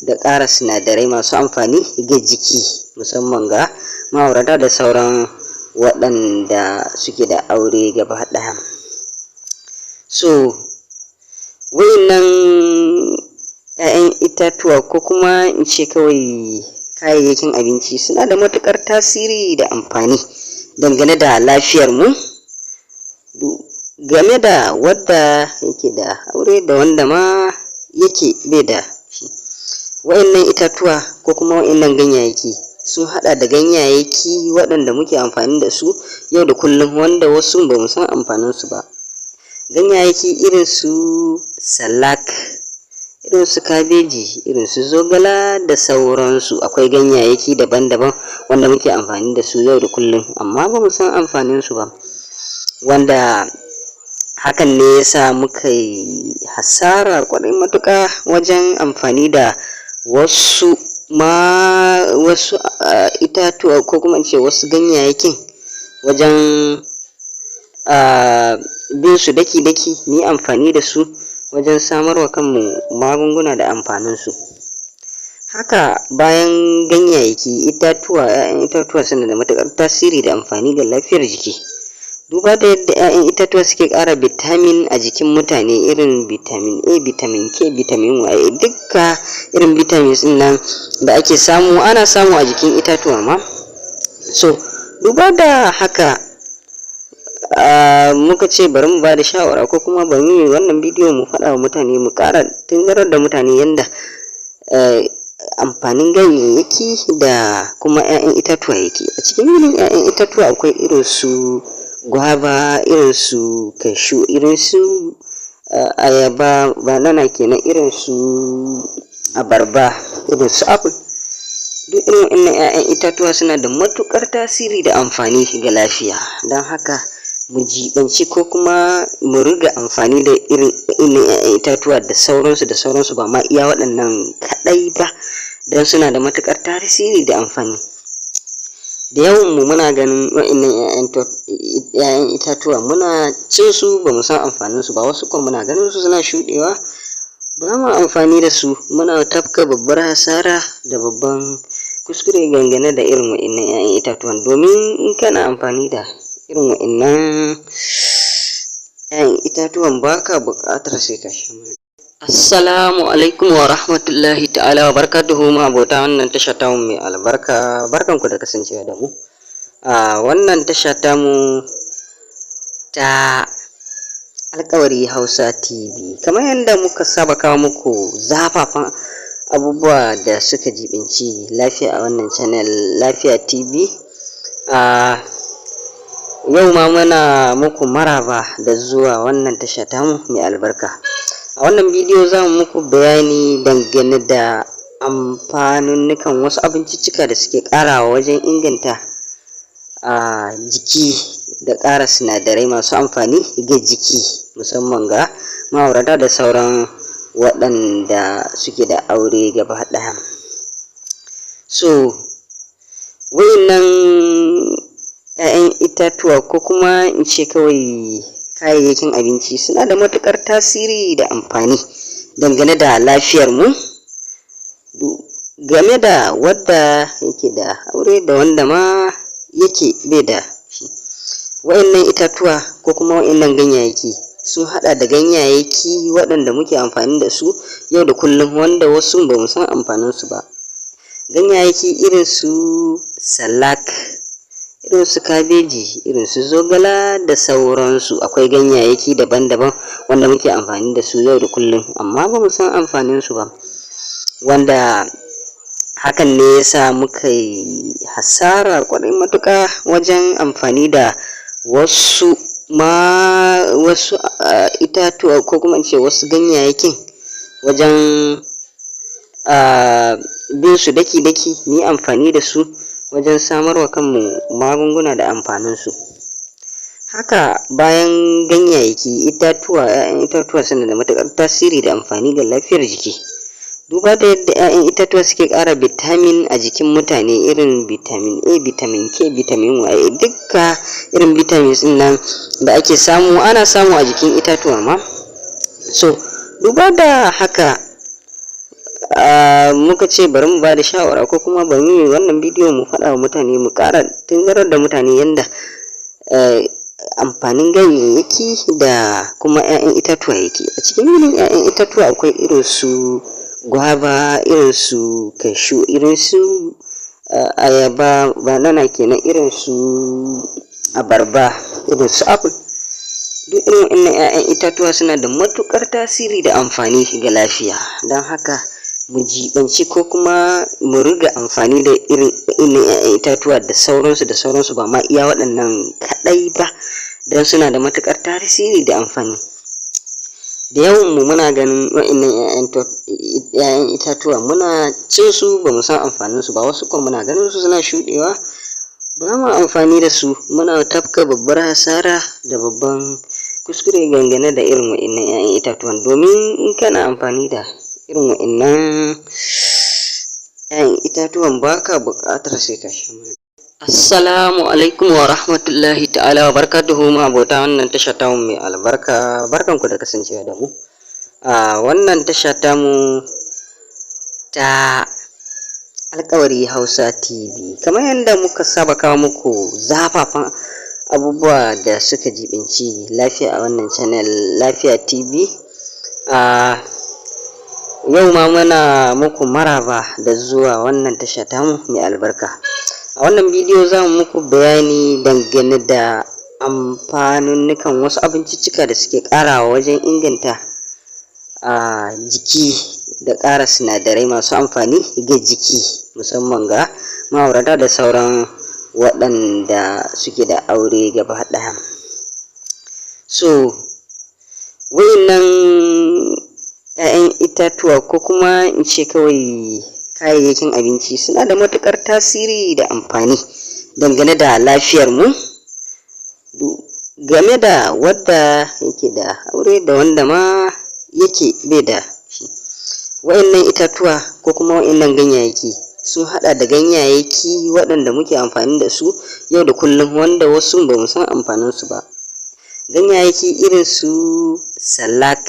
da ƙara sinadarai masu amfani ga jiki, musamman ga ma'aurata da sauran waɗanda suke da aure gaba ɗaya. So waɗannan 'ya'yan itatuwa, ko kuma in ce kawai kayayyakin abinci, suna da matuƙar tasiri da amfani dangane da lafiyar mu, game da wadda yake da aure da wanda ma yake bai da shi. Waɗannan itatuwa ko kuma waɗannan ganyayyaki sun haɗa da ganyayyaki waɗanda muke amfani da su yau da kullum, wanda wasu ba mu san amfaninsu ba. Ganyayyaki irin su salak, irin su kabeji, irin su zogala da sauransu. Akwai ganyayyaki daban-daban wanda muke amfani da su yau da kullum, amma ba mu san amfaninsu ba, wanda hakan ne ya sa muka yi hasara ƙwarai matuƙa wajen amfani da wasu itatuwa ko kuma in ce wasu ganyayyakin wajen bin su daki-daki, mu yi amfani da su wajen samarwa kanmu magunguna da amfaninsu. Haka bayan ganyayyaki, 'ya'yan itatuwa suna da matuƙar tasiri da amfani ga lafiyar jiki. Duba da yadda 'ya'yan itatuwa suke ƙara bitamin a jikin mutane, irin vitamin A, vitamin K, vitamin Y, dukka irin vitamins ɗin nan da ake samu, ana samu a jikin itatuwa ma. So duba da haka muka ce bari mu ba da shawara, ko kuma bari mu yi wannan bidiyo mu faɗa wa mutane, mu ƙara tunzarar da mutane yadda amfanin ganyayyaki da kuma 'ya'yan itatuwa yake. A cikin irin 'ya'yan itatuwa akwai irin su gwaba, irin su cashew, irin su ayaba, banana kenan, irin su abarba, irin su apple. Duk irin wannan 'ya'yan itatuwa suna da matuƙar tasiri da amfani ga lafiya, don haka mu jibanci ko kuma mu riga amfani da irin 'ya'yan itatuwa da sauransu ba ma iya waɗannan kaɗai ba, don suna da matuƙar tasiri da amfani. Da yawan mu muna ganin wa'innan 'ya'yan itatuwa muna cin su ba mu san amfanin su ba, wasu kuma muna ganin su suna shuɗewa ba mu amfani da su, muna tafka babbar hasara da babban kuskure dangane da irin wa'innan 'ya'yan itatuwan. Domin in kana amfani da irin wa'innan 'ya'yan itatuwan baka buƙatar sai ka sha magani. Assalamu alaikum wa rahmatullahi ta'ala wa barakatuhu, abota wannan tasha tamu mai albarka, barkanku da kasancewa da mu a wannan tasha tamu ta Alƙawari Hausa TV. Kamar yadda muka saba kawo muku zafafan abubuwa da suka jibinci lafiya a wannan channel Lafiya TV. Yau ma muna muku maraba da zuwa wannan tasha tamu mai albarka. A wannan bidiyo za mu muku bayani dangane da amfanunnukan wasu abinciccika da suke ƙarawa wajen inganta jiki da ƙara sinadarai masu amfani ga jiki, musamman ga ma'aurata da sauran waɗanda suke da aure gaba ɗaya. So wa'innan 'ya'yan itatuwa ko kuma in ce kawai kayayyakin abinci suna da matuƙar tasiri da amfani dangane da lafiyar mu, game da wadda yake da aure da wanda ma yake bai da shi. Wa'innan itatuwa ko kuma wa'innan ganyayyaki sun haɗa da ganyayyaki waɗanda muke amfani da su yau da kullum, wanda wasu ba mu san amfanin su ba. Ganyayyaki irin su salak, irin su kabeji, irin su zogala da sauransu. Akwai ganyayyaki daban-daban wanda muke amfani da su yau da kullum amma ba mu san amfanin su ba, wanda hakan ne yasa muka yi hasara ƙwarai matuƙa wajen amfani da wasu itatuwa ko kuma in ce wasu ganyayyakin wajen bin su daki-daki mu yi amfani da su wajen samarwa kanmu magunguna da amfanin su. Haka bayan ganyayyaki, 'ya'yan itatuwa suna da matuƙar tasiri da amfani ga lafiyar jiki. Duba da yadda 'ya'yan itatuwa suke ƙara vitamin a jikin mutane, irin vitamin A, vitamin K, vitamin Y, dukka irin vitamins ɗin nan da ake samu ana samu a jikin itatuwa ma. So duba da haka muka ce bari mu ba da shawara ko kuma bari mu yi wannan bidiyo mu faɗa wa mutane, mu ƙara tungarar da mutane yadda amfanin ganyayyaki da kuma 'ya'yan itatuwa yake. A cikin irin 'ya'yan itatuwa akwai irin su gwaba, irin su cashew, irin su ayaba, banana kenan, irin su abarba, irin su apple. Duk irin wannan 'ya'yan itatuwa suna da matuƙar tasiri da amfani ga lafiya, don haka mu jibanci ko kuma mu riga amfani da irin 'ya'yan itatuwa da sauransu ba ma iya waɗannan kaɗai ba, don suna da matuƙar tasiri da amfani. Da yawan mu muna ganin wa'innan 'ya'yan itatuwa muna cin su ba mu san amfanin su ba, wasu kuma muna ganin su suna shuɗewa ba mu amfani da su, muna tafka babbar hasara da babban kuskure dangane da irin wa'innan 'ya'yan itatuwan. Domin in kana amfani da irin wa'innan 'ya'yan itatuwan baka buƙatar sai ka sha magani. Assalamu alaikum wa rahmatullahi ta'ala wa barakatuhu, abota wannan tasha tamu mai albarka, barkanku da kasancewa da mu a wannan tasha tamu ta Alƙawari Hausa TV. Kamar yadda muka saba kawo muku zafafan abubuwa da suka jibinci lafiya a wannan channel Lafiya TV. Yau ma muna muku maraba da zuwa wannan tasha tamu mai albarka. A wannan bidiyo za mu muku bayani dangane da amfanunnukan wasu abinciccika da suke ƙarawa wajen inganta jiki da ƙara sinadarai masu amfani ga jiki, musamman ga ma'aurata da sauran waɗanda suke da aure gaba ɗaya. So wa'innan 'ya'yan itatuwa ko kuma in ce kawai kayayyakin abinci suna da matuƙar tasiri da amfani dangane da lafiyar mu, game da wadda yake da aure da wanda ma yake bai da shi. Wa'innan itatuwa ko kuma wa'innan ganyayyaki sun haɗa da ganyayyaki waɗanda muke amfani da su yau da kullum, wanda wasu ba mu san amfaninsu ba. Ganyayyaki irin su salak,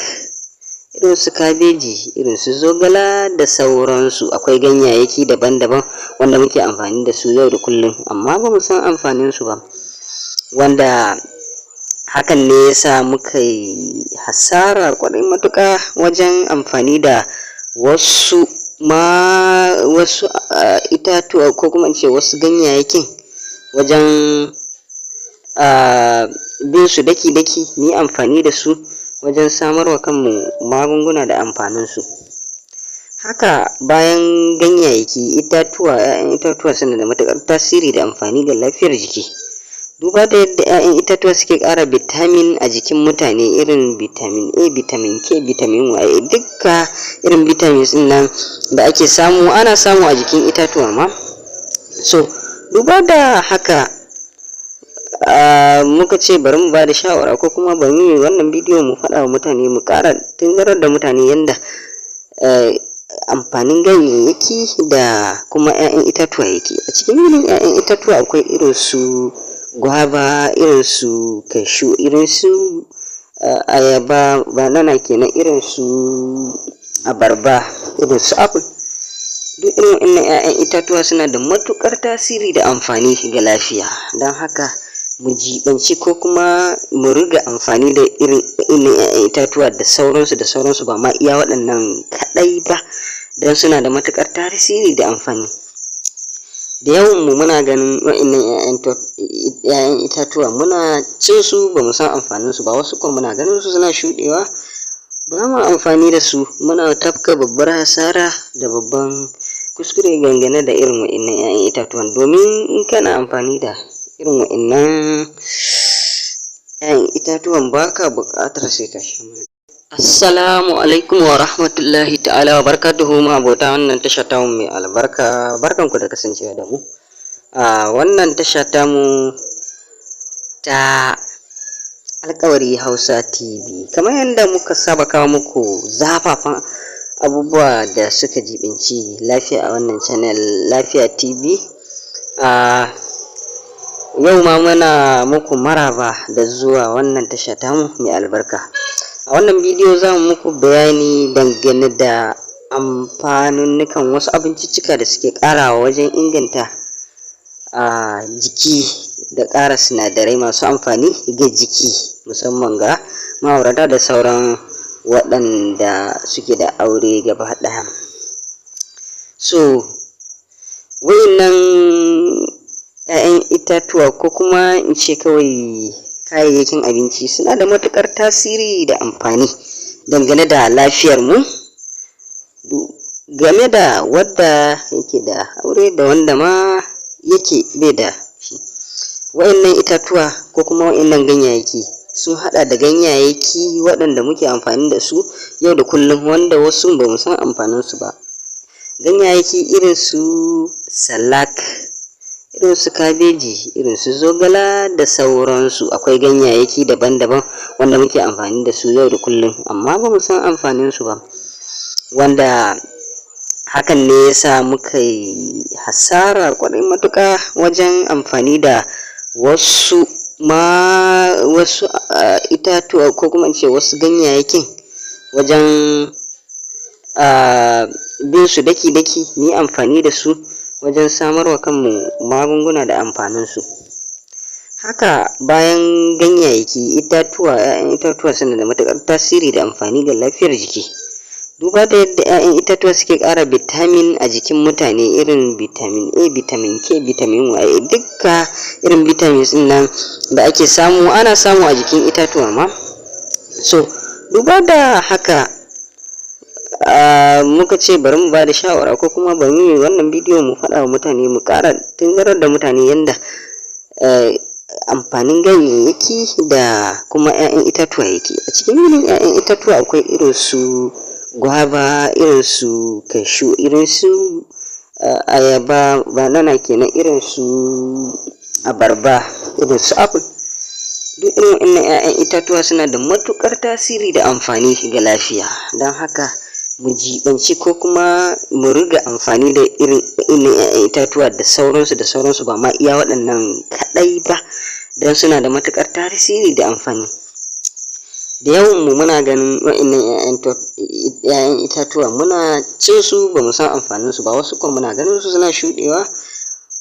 irin su kabeji, irin su zogala da sauransu. Akwai ganyayyaki daban-daban wanda muke amfani da su yau da kullum, amma ba mu san amfaninsu ba, wanda hakan ne yasa muka yi hasara ƙwarai matuƙa wajen amfani da wasu itatuwa ko kuma ce wasu ganyayyakin wajen bin su daki-daki, mu yi amfani da su wajen samarwa kanmu magunguna da amfaninsu. Haka bayan ganyayyaki, 'ya'yan itatuwa suna da matuƙar tasiri da amfani ga lafiyar jiki. Duba da yadda 'ya'yan itatuwa suke ƙara vitamin a jikin mutane, irin vitamin A, vitamin K, vitamin Y, dukka irin vitamins ɗin nan da ake samu, ana samu a jikin itatuwa ma. So duba da haka muka ce bari mu ba da shawara ko kuma bari mu yi wannan bidiyo mu faɗa wa mutane, mu ƙara tunzarar da mutane yanda amfanin ganyayyaki da kuma 'ya'yan itatuwa yake. A cikin irin 'ya'yan itatuwa akwai irin su gwaba, irin su cashew, irin su ayaba, banana kenan, irin su abarba, irin su apple. Duk irin wannan 'ya'yan itatuwa suna da matuƙar tasiri da amfani ga lafiya, don haka mu jibanci ko kuma mu riga amfani da irin 'ya'yan itatuwa da sauransu, ba ma iya waɗannan kaɗai ba, don suna da matuƙar tasiri da amfani. Da yawan mu muna ganin wa'innan 'ya'yan itatuwa muna cin su, ba mu san amfanin su ba. Wasu kuma muna ganin su suna shuɗewa, ba mu amfani da su, muna tafka babbar hasara da babban kuskure dangane da irin wa'innan 'ya'yan itatuwan. Domin in kana amfani da irin wa'innan 'ya'yan itatuwan baka buƙatar sai ka sha magani. Assalamu alaikum wa rahmatullahi ta'ala wa barakatuhu, ma'abota wannan tasha tamu mai albarka, barkanku da kasancewa da mu a wannan tasha tamu ta Alƙawari Hausa TV. Kamar yadda muka saba kawo muku zafafan abubuwa da suka jibinci lafiya a wannan channel Lafiya TV. Yau ma muna muku maraba da zuwa wannan tasha tamu mai albarka. A wannan bidiyo za mu muku bayani dangane da amfanunnukan wasu abinciccika da suke ƙarawa wajen inganta jiki da ƙara sinadarai masu amfani ga jiki, musamman ga ma'aurata da sauran waɗanda suke da aure gaba ɗaya. So wa'innan 'ya'yan itatuwa ko kuma in ce kawai kayayyakin abinci suna da matuƙar tasiri da amfani dangane da lafiyar mu, game da wadda yake da aure da wanda ma yake bai da shi. Wa'innan itatuwa ko kuma wa'innan ganyayyaki sun haɗa da ganyayyaki waɗanda muke amfani da su yau da kullum, wanda wasu ba mu san amfaninsu ba. Ganyayyaki irin su salak, irin su kabeji, irin su zogala da sauransu. Akwai ganyayyaki daban-daban wanda muke amfani da su yau da kullum, amma ba mu san amfaninsu ba, wanda hakan ne yasa muka yi hasara ƙwarai matuƙa wajen amfani da wasu itatuwa ko kuma ce wasu ganyayyakin wajen bin su daki-daki, mu yi amfani da su wajen samarwa kanmu magunguna da amfaninsu. Haka bayan ganyayyaki, 'ya'yan itatuwa suna da matuƙar tasiri da amfani ga lafiyar jiki. Duba da yadda 'ya'yan itatuwa suke ƙara vitamin a jikin mutane, irin vitamin A, vitamin K, vitamin Y, dukka irin vitamins ɗin nan da ake samu, ana samu a jikin itatuwa ma. So duba da haka muka ce bari mu ba da shawara ko kuma bari mu yi wannan bidiyo mu faɗa wa mutane, mu ƙara tunzarar da mutane yanda amfanin ganyayyaki da kuma 'ya'yan itatuwa yake. A cikin irin 'ya'yan itatuwa akwai irin su gwaba, irin su cashew, irin su ayaba, banana kenan, irin su abarba, irin su apple. Duk duk irin waɗannan 'ya'yan itatuwa suna da matuƙar tasiri da amfani ga lafiya. Don haka mu jibanci ko kuma mu riga amfani da irin 'ya'yan itatuwa da sauransu ba ma iya waɗannan kaɗai ba, don suna da matuƙar tasiri da amfani. Da yawan mu muna ganin waɗannan 'ya'yan itatuwa muna cin su ba mu san amfanin su ba, wasu kuma muna ganin su suna shuɗewa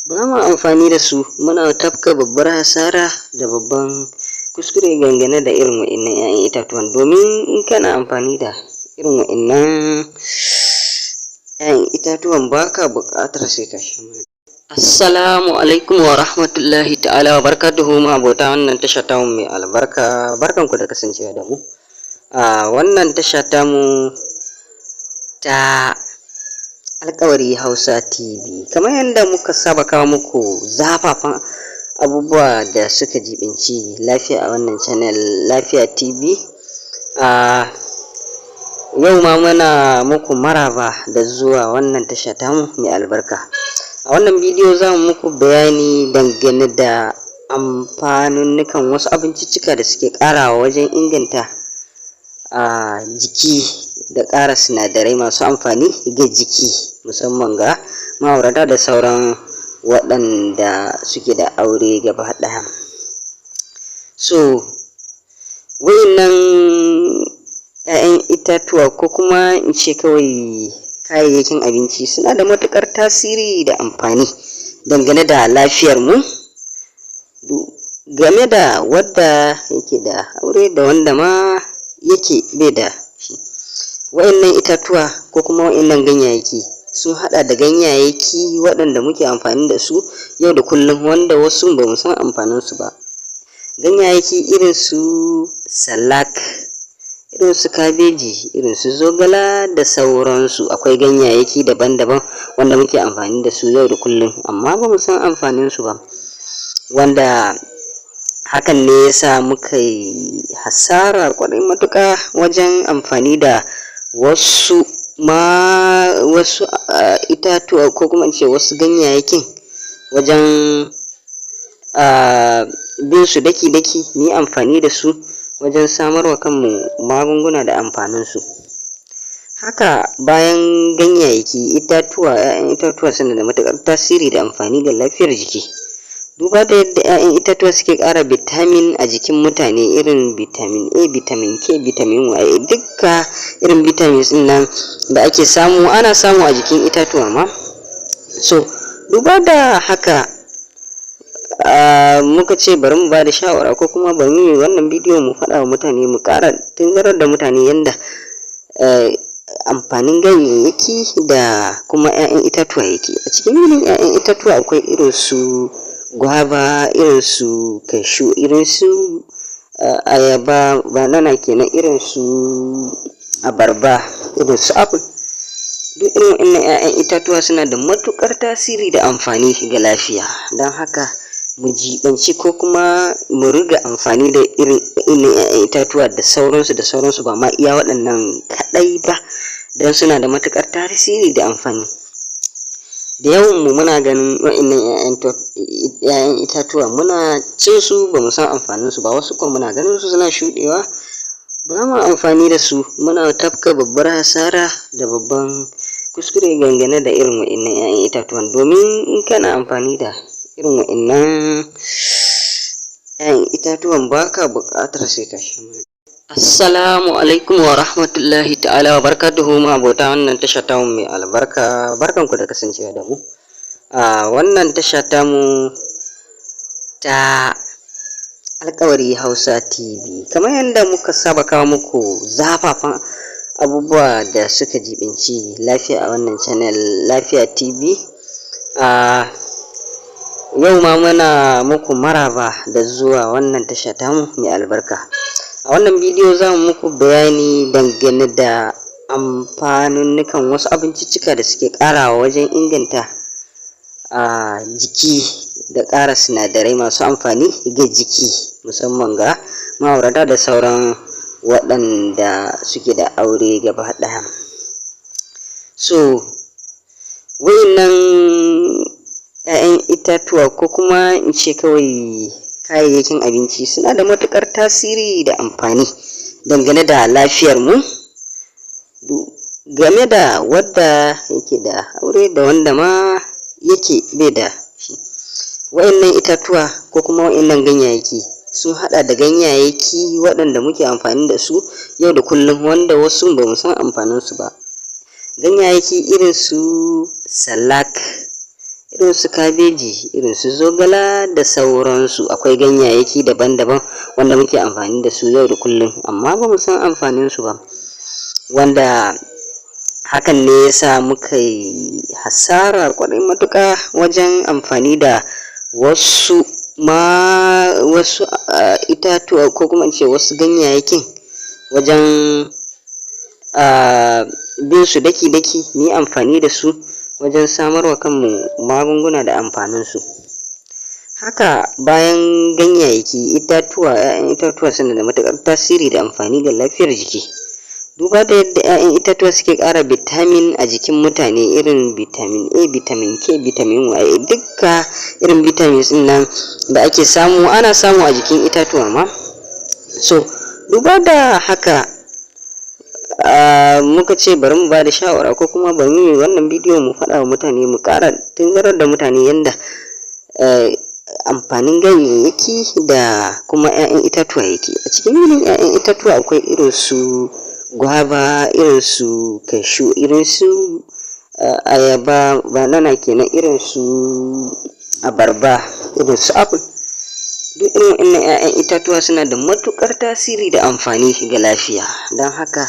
ba mu amfani da su, muna tafka babbar hasara da babban kuskure dangane da irin waɗannan 'ya'yan itatuwan. Domin in kana amfani da irin waɗannan 'ya'yan itatuwan baka buƙatar sai ka sha magani. Assalamu alaikum wa rahmatullahi ta'ala wa barakatuhu, abota wannan tasha tamu mai albarka, barkanku da kasancewa da mu a wannan tasha tamu ta Alƙawari Hausa TV. Kamar yadda muka saba kawo muku zafafan abubuwa da suka jibinci lafiya a wannan channel Lafiya TV. Yau ma muna muku maraba da zuwa wannan tasha tamu mai albarka. A wannan bidiyo za mu muku bayani dangane da amfanunnukan wasu abinciccika da suke ƙarawa wajen inganta jiki da ƙara sinadarai masu amfani ga jiki, musamman ga ma'aurata da sauran waɗanda suke da aure gaba ɗaya. So waɗannan 'ya'yan itatuwa ko kuma in ce kawai kayayyakin abinci suna da matuƙar tasiri da amfani dangane da lafiyar mu, game da wadda yake da aure da wanda ma yake bai da shi. Waɗannan itatuwa ko kuma waɗannan ganyayyaki sun haɗa da ganyayyaki waɗanda muke amfani da su yau da kullum, wanda wasu ba mu san amfanin su ba. Ganyayyaki irin su salak, irin su kabeji, irin su zogala da sauransu. Akwai ganyayyaki daban-daban wanda muke amfani da su yau da kullum amma ba mu san amfanin su ba, wanda hakan ne yasa muka yi hasara ƙwarai matuƙa wajen amfani da wasu itatuwa ko kuma in ce wasu ganyayyakin wajen bin su daki-daki, mu yi amfani da su wajen samarwa kanmu magunguna da amfaninsu. Haka bayan ganyayyaki, 'ya'yan itatuwa suna da matuƙar tasiri da amfani ga lafiyar jiki. Duba da yadda 'ya'yan itatuwa suke ƙara vitamin a jikin mutane, irin vitamin A, vitamin K, vitamin Y, dukka irin vitamins ɗin nan da ake samu ana samu a jikin itatuwa ma. So duba da haka muka ce bari mu ba da shawara ko kuma bari mu yi wannan bidiyo mu faɗa wa mutane, mu ƙara tunzarar da mutane yadda amfanin ganyayyaki da kuma 'ya'yan itatuwa yake. A cikin irin 'ya'yan itatuwa akwai irin su gwaba, irin su kashu, irin su ayaba, banana kenan, irin su abarba, irin su apple. Duk irin waɗannan 'ya'yan itatuwa suna da matuƙar tasiri da amfani ga lafiya. Don haka mu jibanci ko kuma mu riga amfani da irin 'ya'yan itatuwa da sauransu ba ma iya waɗannan kaɗai ba, don suna da matuƙar tasiri da amfani. Da yawan mu muna ganin waɗannan 'ya'yan itatuwa muna cin su ba mu san amfanin su ba, wasu kuma muna ganin su suna shuɗewa ba mu amfani da su, muna tafka babbar hasara da babban kuskure dangane da irin waɗannan 'ya'yan itatuwan. Domin in kana amfani da irin waɗannan 'ya'yan itatuwan baka buƙatar sai ka sha magani. Assalamu alaikum wa rahmatullahi ta'ala wa barakatuhu, abota wannan tasha tamu mai albarka, barkanku da kasancewa da mu a wannan tasha tamu ta Alƙawari Hausa TV. Kamar yadda muka saba kawo muku zafafan abubuwa da suka jibinci lafiya a wannan channel Lafiya TV. Yau ma muna muku maraba da zuwa wannan tasha tamu mai albarka. A wannan bidiyo za mu muku bayani dangane da amfanunnukan wasu abinciccika da suke ƙarawa wajen inganta jiki da ƙara sinadarai masu amfani ga jiki, musamman ga ma'aurata da sauran waɗanda suke da aure gaba ɗaya. So waɗannan 'ya'yan itatuwa ko kuma in ce kawai kayayyakin abinci suna da matuƙar tasiri da amfani dangane da lafiyar mu, game da wadda yake da aure da wanda ma yake bai da shi. Wa'innan itatuwa ko kuma wa'innan ganyayyaki sun haɗa da ganyayyaki waɗanda muke amfani da su yau da kullum, wanda wasu ba mu san amfaninsu ba. Ganyayyaki irin su salak, irin su kabeji, irin su zogala da sauransu. Akwai ganyayyaki daban-daban wanda muke amfani da su yau da kullum, amma ba mu san amfaninsu ba, wanda hakan ne yasa muka yi hasara ƙwarai matuƙa wajen amfani da wasu itatuwa ko kuma in ce wasu ganyayyakin wajen bin su daki-daki, mu yi amfani da su wajen samarwa kanmu magunguna da amfaninsu. Haka bayan ganyayyaki, 'ya'yan itatuwa suna da matuƙar tasiri da amfani ga lafiyar jiki. Duba da yadda 'ya'yan itatuwa suke ƙara vitamin a jikin mutane, irin vitamin A, vitamin K, vitamin Y, dukka irin vitamins ɗin nan da ake samu ana samu a jikin itatuwa ma. So duba da haka muka ce bari mu ba da shawara ko kuma bari mu yi wannan bidiyo mu faɗa wa mutane, mu ƙara tunzarar da mutane yanda amfanin ganyayyaki da kuma 'ya'yan itatuwa yake. A cikin irin 'ya'yan itatuwa akwai irin su gwaba, irin su cashew, irin su ayaba, banana kenan, irin su abarba, irin su apple. Duk irin waɗannan 'ya'yan itatuwa suna da matuƙar tasiri da amfani ga lafiya, don haka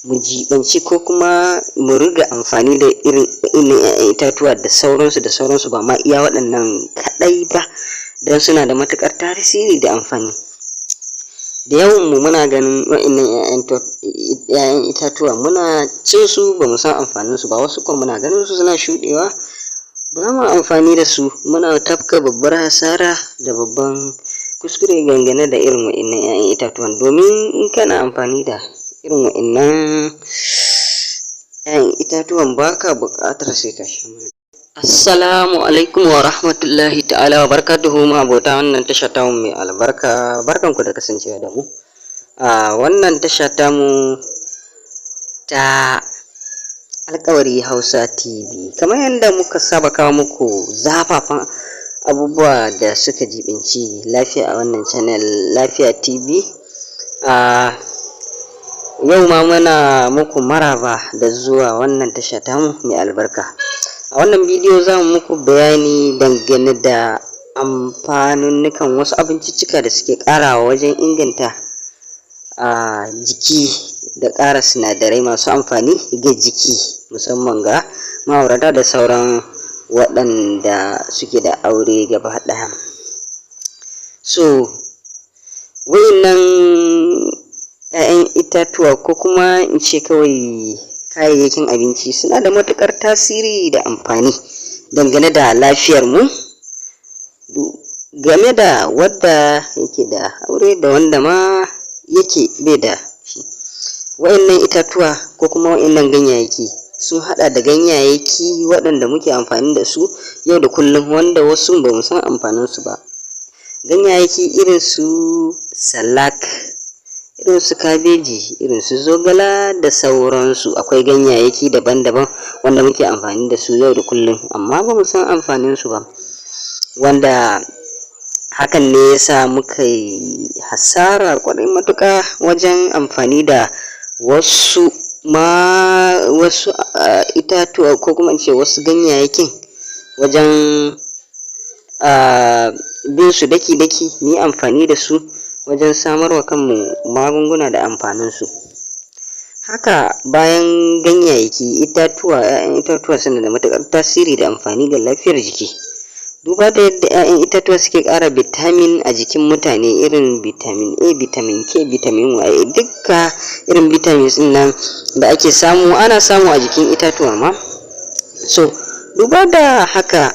mu jibanci ko kuma mu riga amfani da irin 'ya'yan itatuwa da sauransu ba ma iya waɗannan kaɗai ba, don suna da matuƙar tasiri da amfani. Da yawan mu muna ganin waɗannan 'ya'yan itatuwa muna cin su ba mu san amfanin su ba, wasu kuma muna ganin su suna shuɗewa ba mu amfani da su, muna tafka babbar hasara da babban kuskure dangane da irin waɗannan 'ya'yan itatuwan. Domin in kana amfani da irin waɗannan 'ya'yan itatuwan baka buƙatar sai ka sha magani. Assalamu alaikum wa rahmatullahi ta'ala wa barakatuhu, abota wannan tasha tamu mai albarka, barkanku da kasancewa da mu a wannan tasha tamu ta Alƙawari Hausa TV. Kamar yadda muka saba kawo muku zafafan abubuwa da suka jibinci lafiya a wannan channel Lafiya TV. Yau ma muna muku maraba da zuwa wannan tasha tamu mai albarka. A wannan bidiyo za mu muku bayani dangane da amfanunnukan wasu abinciccika da suke ƙarawa wajen inganta jiki da ƙara sinadarai masu amfani ga jiki, musamman ga ma'aurata da sauran waɗanda suke da aure gaba ɗaya. So wa'innan 'ya'yan itatuwa ko kuma in ce kawai kayayyakin abinci suna da matuƙar tasiri da amfani dangane da lafiyar mu, game da wadda yake da aure da wanda ma yake bai da shi. Wa'innan itatuwa ko kuma wa'innan ganyayyaki sun haɗa da ganyayyaki waɗanda muke amfani da su yau da kullum, wanda wasu ba mu san amfaninsu ba. Ganyayyaki irin su salak, irin su kabeji, irin su zogala da sauransu. Akwai ganyayyaki daban-daban wanda muke amfani da su yau da kullum, amma ba mu san amfaninsu ba, wanda hakan ne yasa muka yi hasara ƙwarai matuƙa wajen amfani da wasu itatuwa ko kuma in ce wasu ganyayyakin wajen bin su daki-daki, mu yi amfani da su wajen samarwa kanmu magunguna da amfaninsu. Haka bayan ganyayyaki, 'ya'yan itatuwa suna da matuƙar tasiri da amfani ga lafiyar jiki. Duba da yadda 'ya'yan itatuwa suke ƙara vitamin a jikin mutane, irin vitamin A, vitamin K, vitamin Y, dukka irin vitamins ɗin nan da ake samu ana samu a jikin itatuwa ma. So duba da haka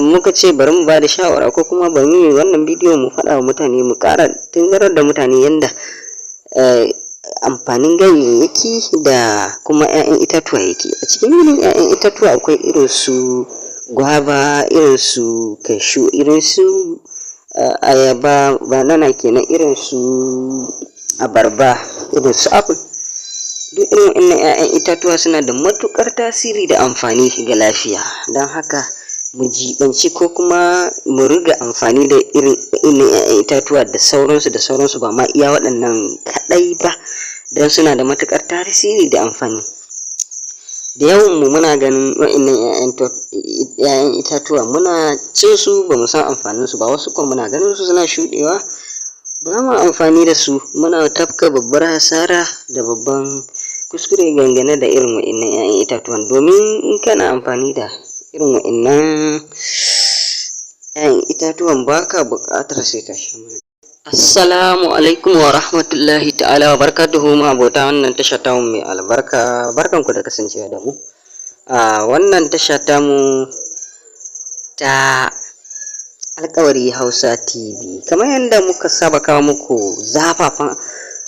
muka ce bari mu ba da shawara ko kuma bari mu yi wannan bidiyo mu faɗa wa mutane, mu ƙara tunzarar da mutane yanda amfanin ganyayyaki da kuma 'ya'yan itatuwa yake. A cikin irin 'ya'yan itatuwa akwai irin su gwaba, irin su cashew, irin su ayaba, banana kenan, irin su abarba, irin su apple. Duk irin waɗannan 'ya'yan itatuwa suna da matuƙar tasiri da amfani ga lafiya. Don haka mu jibanci ko kuma mu riga amfani da irin 'ya'yan itatuwa da sauransu ba ma iya waɗannan kaɗai ba, don suna da matuƙar tasiri da amfani. Da yawan mu muna ganin waɗannan 'ya'yan itatuwa muna cin su ba mu san amfanin su ba, wasu kuma muna ganin su suna shuɗewa ba mu amfani da su, muna tafka babbar hasara da babban kuskure dangane da irin waɗannan 'ya'yan itatuwan. Domin in kana amfani da irin waɗannan 'ya'yan itatuwan baka buƙatar sai ka sha magani. Assalamu alaikum wa rahmatullahi ta'ala wa barakatuhu, abota wannan tasha tamu mai albarka, barkanku da kasancewa da mu a wannan tasha tamu ta Alƙawari Hausa TV. Kamar yadda muka saba kawo muku zafafan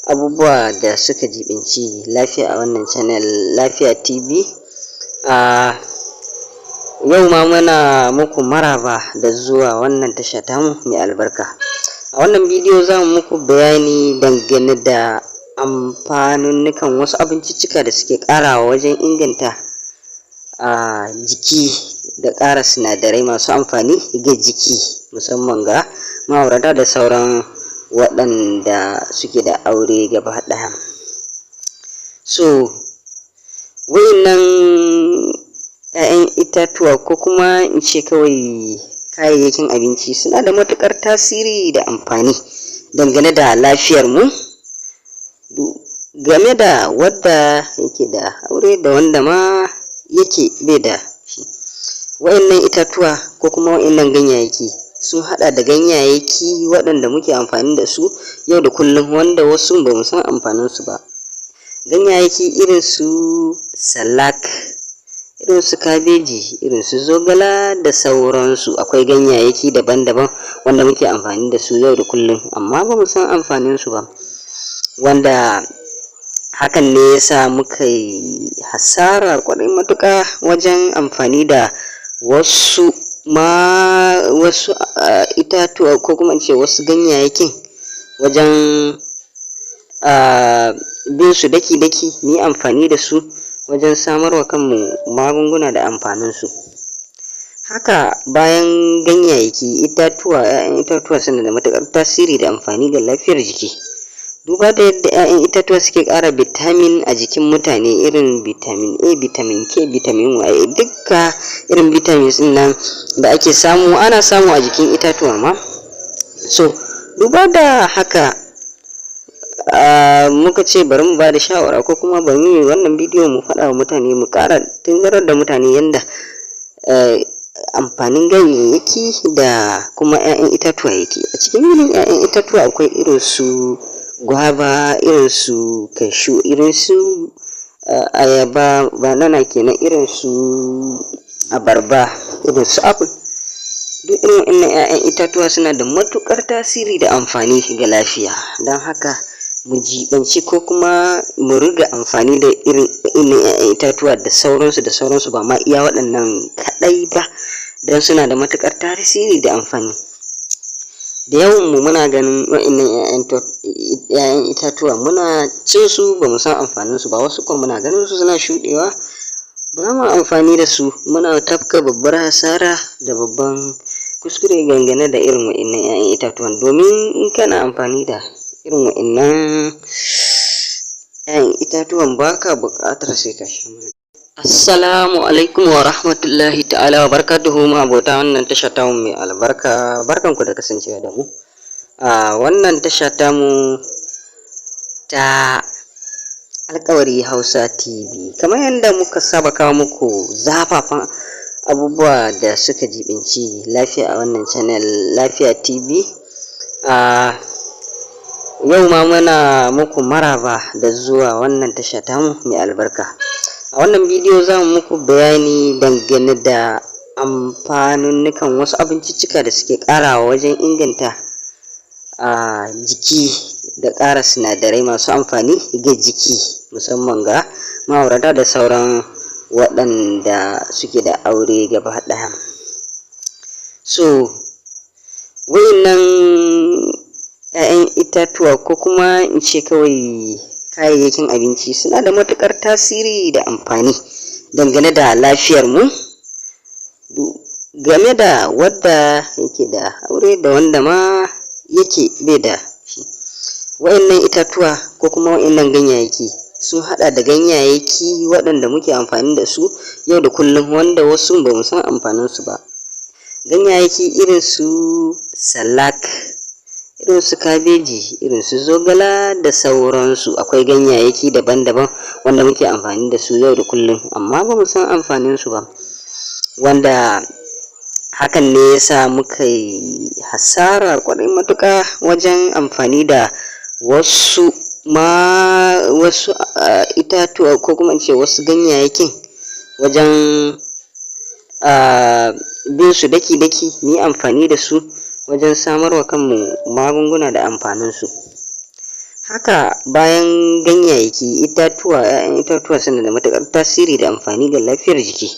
abubuwa da suka jibinci lafiya a wannan channel Lafiya TV. Yau ma muna muku maraba da zuwa wannan tasha tamu mai albarka. A wannan bidiyo za mu muku bayani dangane da amfanunnukan wasu abinciccika da suke ƙarawa wajen inganta jiki da ƙara sinadarai masu amfani ga jiki, musamman ga ma'aurata da sauran waɗanda suke da aure gaba ɗaya. So waɗannan 'ya'yan itatuwa ko kuma in ce kawai kayayyakin abinci suna da matuƙar tasiri da amfani dangane da lafiyar mu, game da wadda yake da aure da wanda ma yake bai da shi. Waɗannan itatuwa ko kuma waɗannan ganyayyaki sun haɗa da ganyayyaki waɗanda muke amfani da su yau da kullum, wanda wasu ba mu san amfanin su ba. Ganyayyaki irin su salak, irin su kabeji, irin su zogala da sauransu. Akwai ganyayyaki daban-daban wanda muke amfani da su yau da kullum, amma ba mu san amfanin su ba, wanda hakan ne yasa muka yi hasara kwarai matuƙa wajen amfani da wasu itatuwa ko kuma in ce wasu ganyayyakin wajen bin su daki-daki, mu yi amfani da su wajen samarwa kanmu magunguna da amfanin su. Haka bayan ganyayyaki, 'ya'yan itatuwa suna da matuƙar tasiri da amfani ga lafiyar jiki. Duba da yadda 'ya'yan itatuwa suke ƙara vitamin a jikin mutane, irin vitamin A, vitamin K, vitamin Y, dukka irin vitamins ɗin nan da ake samu ana samu a jikin itatuwa ma. So duba da haka muka ce bari mu ba da shawara ko kuma bari mu yi wannan bidiyo mu faɗa wa mutane, mu ƙara tunzarar da mutane yadda amfanin ganyayyaki da kuma 'ya'yan itatuwa yake. A cikin irin 'ya'yan itatuwa akwai irin su gwaba, irin su cashew, irin su ayaba, banana kenan, irin su abarba, irin su apple. Duk irin waɗannan 'ya'yan itatuwa suna da matuƙar tasiri da amfani ga lafiya. Don haka mu jibanci ko kuma mu riga amfani da irin 'ya'yan itatuwa da sauransu ba ma iya waɗannan kaɗai ba, don suna da matuƙar tasiri da amfani. Da yawan mu muna ganin waɗannan 'ya'yan itatuwa muna cin su ba mu san amfanin su ba, wasu kuma muna ganin su suna shuɗewa ba mu amfani da su, muna tafka babbar hasara da babban kuskure dangane da irin waɗannan 'ya'yan itatuwan. Domin in kana amfani da irin waɗannan 'ya'yan itatuwan baka buƙatar sai ka sha magani. Assalamu alaikum wa rahmatullahi ta'ala wa barakatuhu, abota wannan tasha tamu mai albarka, barkanku da kasancewa da mu a wannan tasha tamu ta Alƙawari Hausa TV. Kamar yadda muka saba kawo muku zafafan abubuwa da suka jibinci lafiya a wannan channel Lafiya TV. Yau ma muna muku maraba da zuwa wannan tasha tamu mai albarka. A wannan bidiyo za mu muku bayani dangane da amfanunnukan wasu abinciccika da suke ƙarawa wajen inganta jiki da ƙara sinadarai masu amfani ga jiki, musamman ga ma'aurata da sauran waɗanda suke da aure gaba ɗaya. So wayannan 'ya'yan itatuwa ko kuma in ce kawai kayayyakin abinci suna da matuƙar tasiri da amfani dangane da lafiyar mu, game da wadda yake da aure da wanda ma yake bai da shi. Wayannan itatuwa ko kuma wayannan ganyayyaki sun haɗa da ganyayyaki waɗanda muke amfani da su yau da kullum, wanda wasu ba mu san amfanin su ba. Ganyayyaki irin su salak, irin su kabeji, irin su zogala da sauransu. Akwai ganyayyaki daban-daban wanda muke amfani da su yau da kullum, amma ba mu san amfanin su ba, wanda hakan ne yasa muka yi hasara ƙwarai matuƙa wajen amfani da wasu itatuwa ko kuma in ce wasu ganyayyakin wajen bin su daki-daki mu yi amfani da su wajen samarwa kanmu magunguna da amfanin su. Haka bayan ganyayyaki, 'ya'yan itatuwa suna da matuƙar tasiri da amfani ga lafiyar jiki,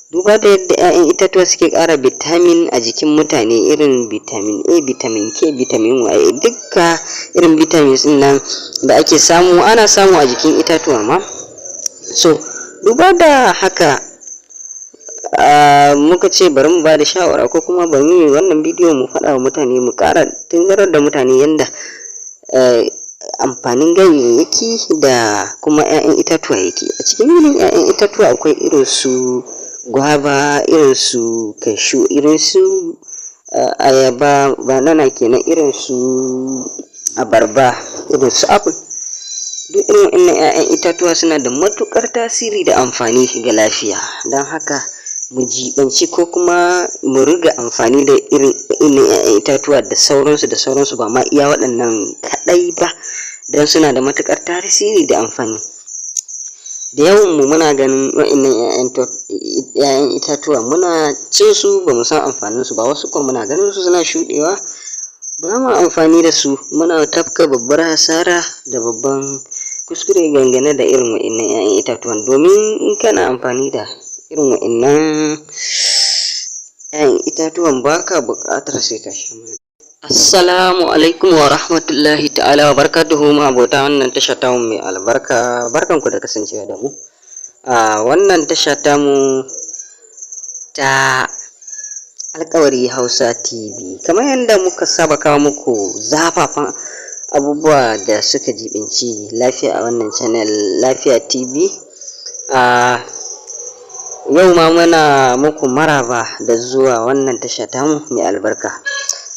duba da yadda 'ya'yan itatuwa suke ƙara vitamin a jikin mutane, irin vitamin A, vitamin K, vitamin Y, dukka irin vitamins ɗin nan da ake samu ana samu a jikin itatuwa ma. So duba da haka muka ce bari mu ba da shawara ko kuma bari mu yi wannan bidiyo mu faɗa wa mutane, mu ƙara tunzarar da mutane yanda amfanin ganyayyaki da kuma 'ya'yan itatuwa yake. A cikin irin 'ya'yan itatuwa akwai irin su gwaba, irin su cashew, irin su ayaba, banana kenan, irin su abarba, irin su apple. Duk irin waɗannan 'ya'yan itatuwa suna da matuƙar tasiri da amfani ga lafiya, don haka mu jibanci ko kuma mu riga amfani da irin 'ya'yan itatuwa da sauransu ba ma iya waɗannan kaɗai ba, don suna da matuƙar tasiri da amfani. Da yawan mu muna ganin waɗannan 'ya'yan itatuwa muna cin su ba mu san amfanin su ba, wasu kuma muna ganin su suna shuɗewa ba mu amfani da su, muna tafka babbar hasara da babban kuskure dangane da irin waɗannan 'ya'yan itatuwan, domin in kana amfani da irin waɗannan 'ya'yan itatuwan baka buƙatar sai ka sha magani. Assalamu alaikum wa rahmatullahi ta'ala wa barakatuhu, abota wannan tasha tamu mai albarka, barkanku da kasancewa da mu a wannan tasha tamu ta Alƙawari Hausa TV. Kamar yadda muka saba kawo muku zafafan abubuwa da suka jibinci lafiya a wannan channel Lafiya TV. Yau ma muna muku maraba da zuwa wannan tasha tamu mai albarka.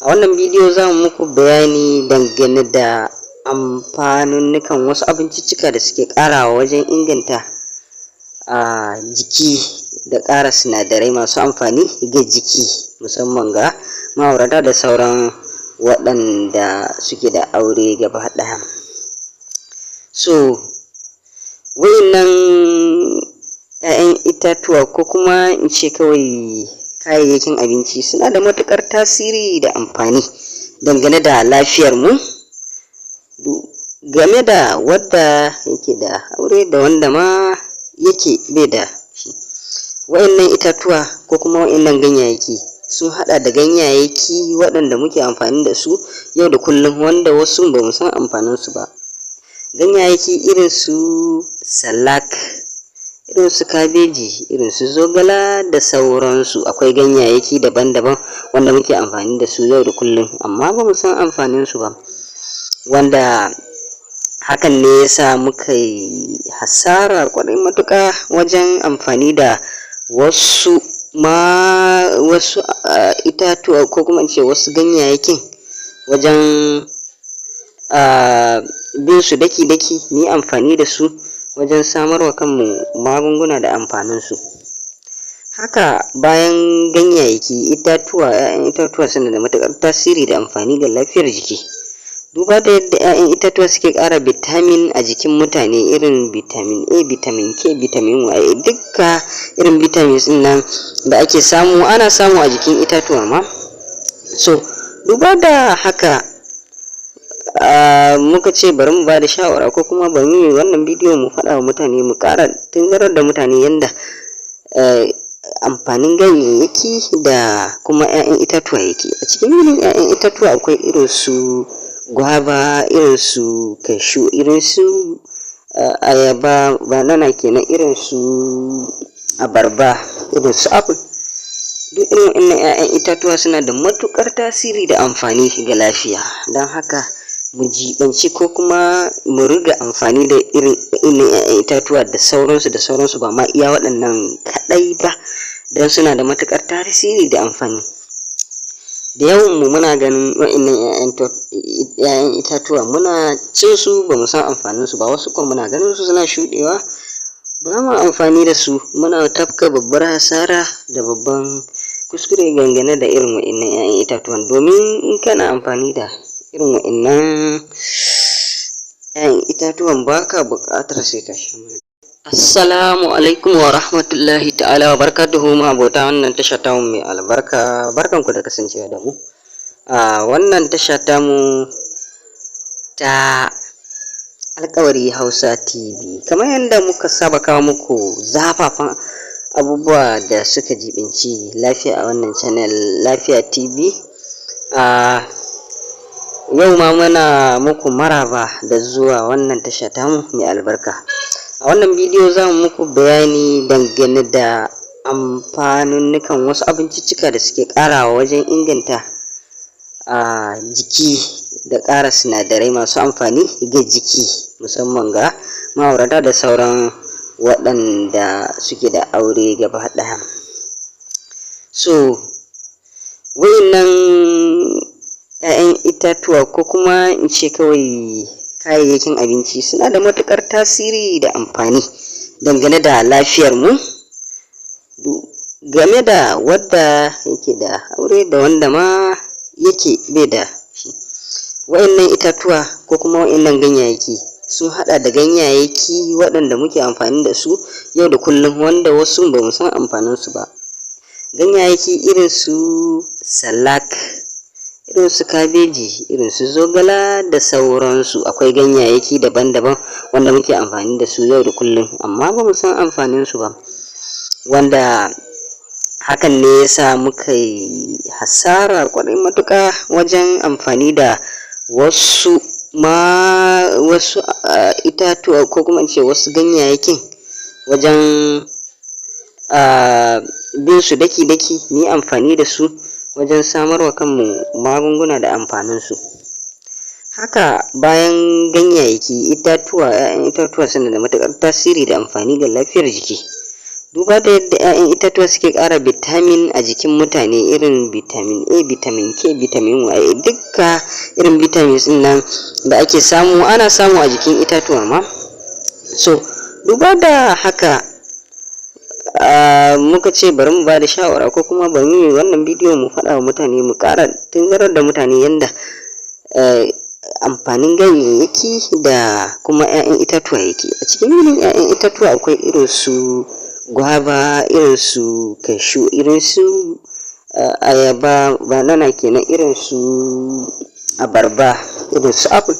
A wannan bidiyo za mu muku bayani dangane da amfanunnukan wasu abinciccika da suke ƙarawa wajen inganta jiki da ƙara sinadarai masu amfani ga jiki, musamman ga ma'aurata da sauran waɗanda suke da aure gaba ɗaya. So wayannan 'ya'yan itatuwa ko kuma in ce kawai kayayyakin abinci suna da matuƙar tasiri da amfani dangane da lafiyar mu, game da wadda yake da aure da wanda ma yake bai da shi. Wayannan itatuwa ko kuma wayannan ganyayyaki sun haɗa da ganyayyaki waɗanda muke amfani da su yau da kullum, wanda wasu ba mu san amfanin su ba. Ganyayyaki irin su salak, irin su kabeji, irin su zogala da sauransu. Akwai ganyayyaki daban-daban wanda muke amfani da su yau da kullum, amma ba mu san amfanin su ba, wanda hakan ne yasa muka yi hasara ƙwarai matuƙa wajen amfani da wasu itatuwa ko kuma in ce wasu ganyayyakin wajen bin su daki-daki mu yi amfani da su wajen samarwa kanmu magunguna da amfanin su. Haka bayan ganyayyaki, 'ya'yan itatuwa suna da matuƙar tasiri da amfani ga lafiyar jiki, duba da yadda 'ya'yan itatuwa suke ƙara vitamin a jikin mutane, irin vitamin A, vitamin K, vitamin Y, dukka irin vitamins ɗin nan da ake samu ana samu a jikin itatuwa ma. So duba da haka muka ce bari mu ba da shawara ko kuma bari mu yi wannan bidiyo mu faɗa wa mutane, mu ƙara tunzarar da mutane yanda amfanin ganyayyaki da kuma 'ya'yan itatuwa yake. A cikin irin 'ya'yan itatuwa akwai irin su gwaba, irin su cashew, irin su ayaba, banana kenan, irin su abarba, irin su apple. Duk irin waɗannan 'ya'yan itatuwa suna da matuƙar tasiri da amfani ga lafiya, don haka mu jibanci ko kuma mu riga amfani da irin 'ya'yan itatuwa da sauransu ba ma iya waɗannan kaɗai ba, don suna da matuƙar tasiri da amfani. Da yawan mu muna ganin waɗannan 'ya'yan itatuwa muna cin su ba mu san amfanin su ba, wasu kuma muna ganin su suna shuɗewa ba mu amfani da su, muna tafka babbar hasara da babban kuskure dangane da irin waɗannan 'ya'yan itatuwan. Domin in kana amfani da irin waɗannan 'ya'yan itatuwan baka buƙatar sai ka sha magani. Assalamu alaikum wa rahmatullahi ta'ala wa barakatuhu, ma'abota wannan tasha tamu mai albarka, barkanku da kasancewa da mu a wannan tasha tamu ta Alƙawari Hausa TV. Kamar yadda muka saba kawo muku zafafan abubuwa da suka jibinci lafiya a wannan channel Lafiya TV. Yau ma muna muku maraba da zuwa wannan tasha tamu mai albarka. A wannan bidiyo za mu muku bayani dangane da amfanunnukan wasu abinciccika da suke ƙarawa wajen inganta jiki da ƙara sinadarai masu amfani ga jiki, musamman ga ma'aurata da sauran waɗanda suke da aure gaba ɗaya. So waɗannan 'ya'yan itatuwa ko kuma in ce kawai kayayyakin abinci suna da matuƙar tasiri da amfani dangane da lafiyar mu, game da wadda yake da aure da wanda ma yake bai da shi. Waɗannan itatuwa ko kuma waɗannan ganyayyaki sun haɗa da ganyayyaki waɗanda muke amfani da su yau da kullum, wanda wasu ba mu san amfanin su ba. Ganyayyaki irin su salak, irin su kabeji, irin su zogala da sauransu. Akwai ganyayyaki daban-daban wanda muke amfani da su yau da kullum, amma ba mu san amfanin su ba, wanda hakan ne yasa muka yi hasara ƙwarai matuƙa wajen amfani da wasu itatuwa ko kuma in ce wasu ganyayyakin wajen bin su daki-daki, mu yi amfani da su wajen samarwa kanmu magunguna da amfanin su. Haka bayan ganyayyaki, 'ya'yan itatuwa suna da matuƙar tasiri da amfani ga lafiyar jiki. Duba da yadda 'ya'yan itatuwa suke ƙara vitamin a jikin mutane, irin vitamin A, vitamin K, vitamin Y, dukka irin vitamins ɗin nan da ake samu ana samu a jikin itatuwa ma. So duba da haka muka ce bari mu ba da shawara ko kuma bari mu yi wannan bidiyo mu faɗa wa mutane, mu ƙara tunzarar da mutane yadda amfanin ganyayyaki da kuma 'ya'yan itatuwa yake. A cikin irin 'ya'yan itatuwa akwai irin su gwaba, irin su cashew, irin su ayaba, banana kenan, irin su abarba, irin su apple.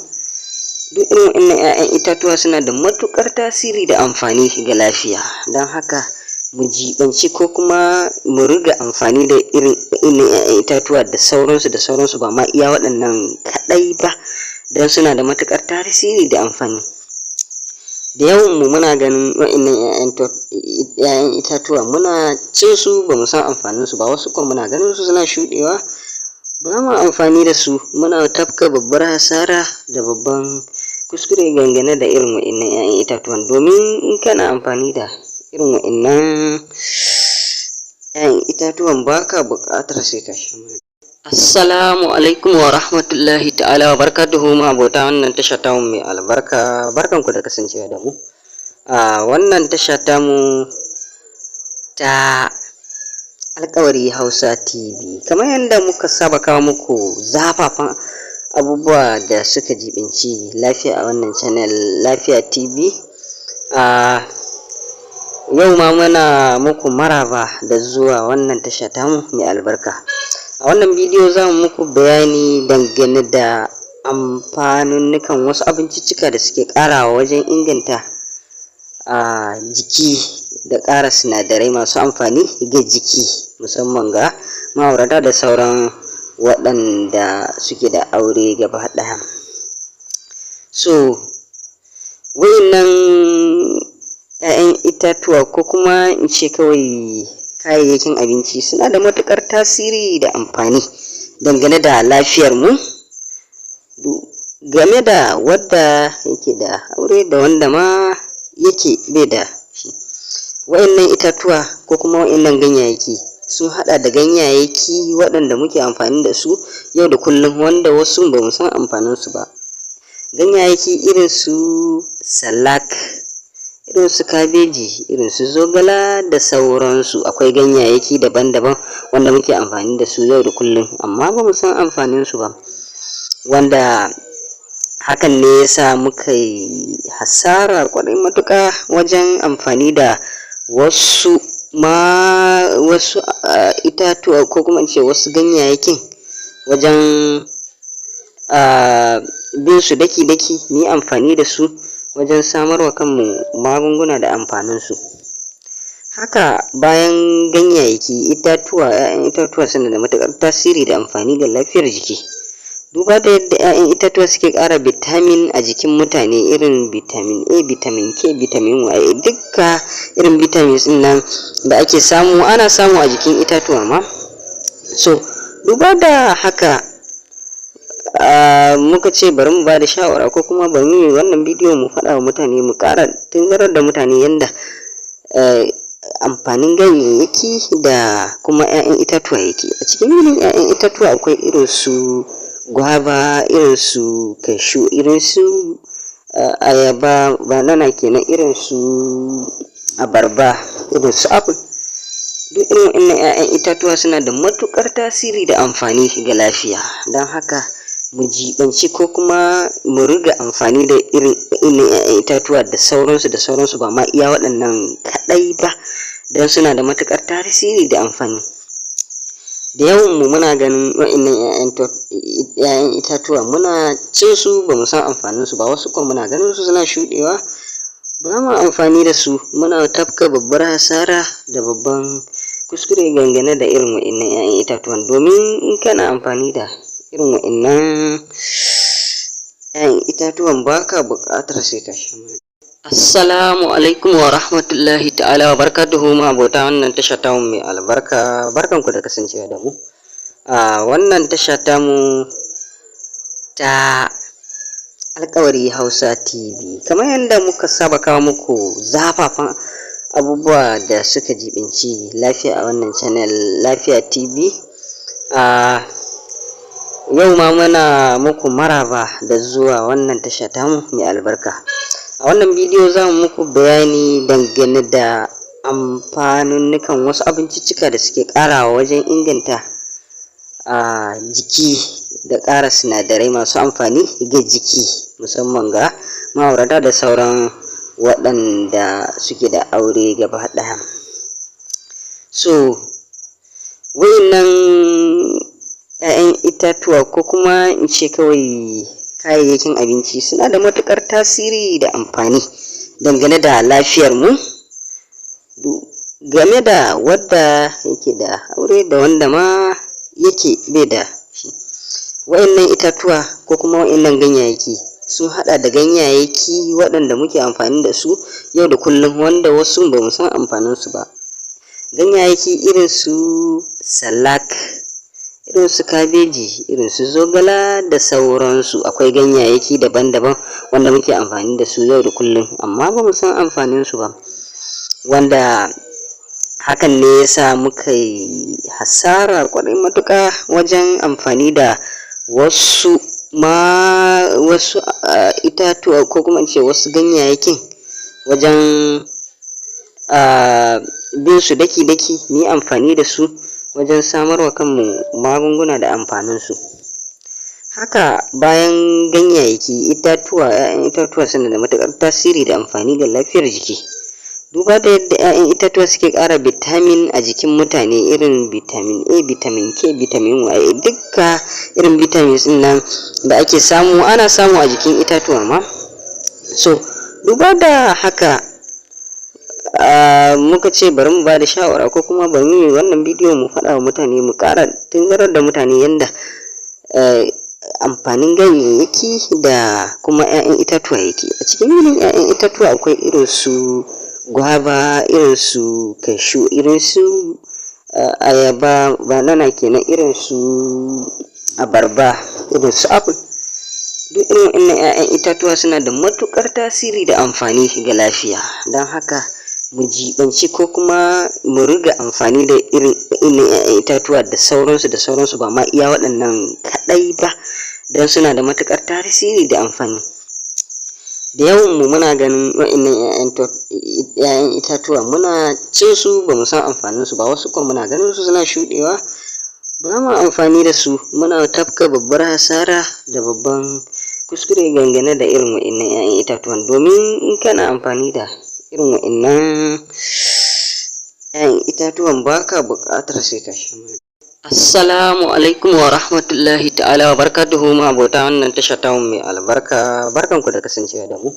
Duk irin waɗannan 'ya'yan itatuwa suna da matuƙar tasiri da amfani ga lafiya, don haka mu jibanci ko kuma mu riga amfani da irin 'ya'yan itatuwa da sauransu ba ma iya waɗannan kaɗai ba, don suna da matuƙar tasiri da amfani. Da yawan mu muna ganin waɗannan 'ya'yan itatuwa muna cin su ba mu san amfanin su ba, wasu kuma muna ganin su suna shuɗewa ba mu amfani da su, muna tafka babbar hasara da babban kuskure dangane da irin waɗannan 'ya'yan itatuwan. Domin in kana amfani da irin waɗannan 'ya'yan itatuwan baka buƙatar sai ka sha magani. Assalamu alaikum wa rahmatullahi ta'ala wa barakatuhu, ma'abota wannan tasha tamu mai albarka, barkanku da kasancewa da mu a wannan tasha tamu ta Alƙawari Hausa TV. Kamar yadda muka saba kawo muku zafafan abubuwa da suka jibinci lafiya a wannan channel Lafiya TV. Yau ma muna muku maraba da zuwa wannan tasha tamu mai albarka. A wannan bidiyo za mu muku bayani dangane da amfanunnukan wasu abinciccika da suke ƙarawa wajen inganta jiki da ƙara sinadarai masu amfani ga jiki, musamman ga ma'aurata da sauran waɗanda suke da aure gaba ɗaya. So wa'innan 'ya'yan itatuwa ko kuma in ce kawai kayayyakin abinci suna da matuƙar tasiri da amfani dangane da lafiyar mu, game da wadda yake da aure da wanda ma yake bai da shi. Wa'innan itatuwa ko kuma wa'innan ganyayyaki sun haɗa da ganyayyaki waɗanda muke amfani da su yau da kullum, wanda wasu ba mu san amfanin su ba. Ganyayyaki irin su salak, irin su kabeji, irin su zogala da sauransu. Akwai ganyayyaki daban-daban wanda muke amfani da su yau da kullum, amma ba mu san amfanin su ba, wanda hakan ne yasa muka yi hasara ƙwarai matuƙa wajen amfani da wasu itatuwa ko kuma in ce wasu ganyayyakin wajen bin su daki-daki, mu yi amfani da su wajen samarwa kanmu magunguna da amfanin su. Haka bayan ganyayyaki, 'ya'yan itatuwa suna da matuƙar tasiri da amfani ga lafiyar jiki. Duba da yadda 'ya'yan itatuwa suke ƙara vitamin a jikin mutane, irin vitamin A, vitamin K, vitamin Y, dukka irin vitamins ɗin nan da ake samu ana samu a jikin itatuwa ma. So duba da haka muka ce bari mu ba da shawara ko kuma bari mu yi wannan bidiyo mu faɗa wa mutane, mu ƙara tunzarar da mutane yanda amfanin ganyayyaki da kuma 'ya'yan itatuwa yake. A cikin irin 'ya'yan itatuwa akwai irin su gwaba, irin su cashew, irin su ayaba, banana kenan, irin su abarba, irin su apple. Duk irin wannan 'ya'yan itatuwa suna da matuƙar tasiri da amfani ga lafiya, don haka mu jibanci ko kuma mu riga amfani da irin 'ya'yan itatuwa da sauransu ba ma iya waɗannan kaɗai ba, don suna da matuƙar tasiri da amfani. Da yawan mu muna ganin wa'innan 'ya'yan itatuwa muna cin su ba mu san amfanin su ba, wasu kuma muna ganin su suna shuɗewa ba mu amfani da su, muna tafka babbar hasara da babban kuskure dangane da irin wa'innan 'ya'yan itatuwan. Domin in kana amfani da irin wa'innan 'ya'yan itatuwan baka buƙatar sai ka sha magani. Assalamu alaikum wa rahmatullahi ta'ala wa barakatuhu, ma'abota wannan tasha tamu mai albarka, barkanku da kasancewa da mu a wannan tasha tamu ta Alƙawari Hausa TV. Kamar yadda muka saba kawo muku zafafan abubuwa da suka jibinci lafiya a wannan channel Lafiya TV. Yau ma muna muku maraba da zuwa wannan tasha tamu mai albarka. A wannan bidiyo za mu muku bayani dangane da amfanunnukan wasu abinciccika da suke ƙarawa wajen inganta jiki da ƙara sinadarai masu amfani ga jiki, musamman ga ma'aurata da sauran waɗanda suke da aure gaba ɗaya. So wa'innan 'ya'yan itatuwa ko kuma in ce kawai kayayyakin abinci suna da matuƙar tasiri da amfani dangane da lafiyar mu, game da wadda yake da aure da wanda ma yake bai da shi. Wa'innan itatuwa ko kuma wa'innan ganyayyaki sun haɗa da ganyayyaki waɗanda muke amfani da su yau da kullum, wanda wasu ba mu san amfanin su ba. Ganyayyaki irin su salak, irin su kabeji, irin su zogala da sauransu. Akwai ganyayyaki daban-daban wanda muke amfani da su yau da kullum, amma ba mu san amfanin su ba, wanda hakan ne yasa muka yi hasara ƙwarai matuƙa wajen amfani da wasu itatuwa ko kuma in ce wasu ganyayyakin wajen bin su daki-daki, mu yi amfani da su wajen samarwa kanmu magunguna da amfanin su. Haka bayan ganyayyaki, 'ya'yan itatuwa suna da matuƙar tasiri da amfani ga lafiyar jiki. Duba da yadda 'ya'yan itatuwa suke ƙara vitamin a jikin mutane, irin vitamin A, vitamin K, vitamin Y, dukka irin vitamins ɗin nan da ake samu ana samu a jikin itatuwa ma. So duba da haka muka ce bari mu ba da shawara ko kuma bari mu yi wannan bidiyo mu faɗa wa mutane, mu ƙara tunzarar da mutane yanda amfanin ganyayyaki da kuma 'ya'yan itatuwa yake. A cikin irin 'ya'yan itatuwa akwai irin su gwaba, irin su kashu, irin su ayaba, banana kenan, irin su abarba, irin su apple. Duk irin wannan 'ya'yan itatuwa suna da matuƙar tasiri da amfani ga lafiya, don haka mu jibanci ko kuma mu riga amfani da irin 'ya'yan itatuwa da sauransu ba ma iya waɗannan kaɗai ba, don suna da matuƙar tasiri da amfani. Da yawan mu muna ganin waɗannan 'ya'yan itatuwa muna cin su ba mu san amfanin su ba, wasu kuma muna ganin su suna shuɗewa ba mu amfani da su, muna tafka babbar hasara da babban kuskure dangane da irin waɗannan 'ya'yan itatuwan. Domin in kana amfani da irin waɗannan 'ya'yan itatuwan baka buƙatar sai ka sha magani. Assalamu alaikum wa rahmatullahi ta'ala wa barakatuhu, abota wannan tasha tamu mai albarka, barkanku da kasancewa da mu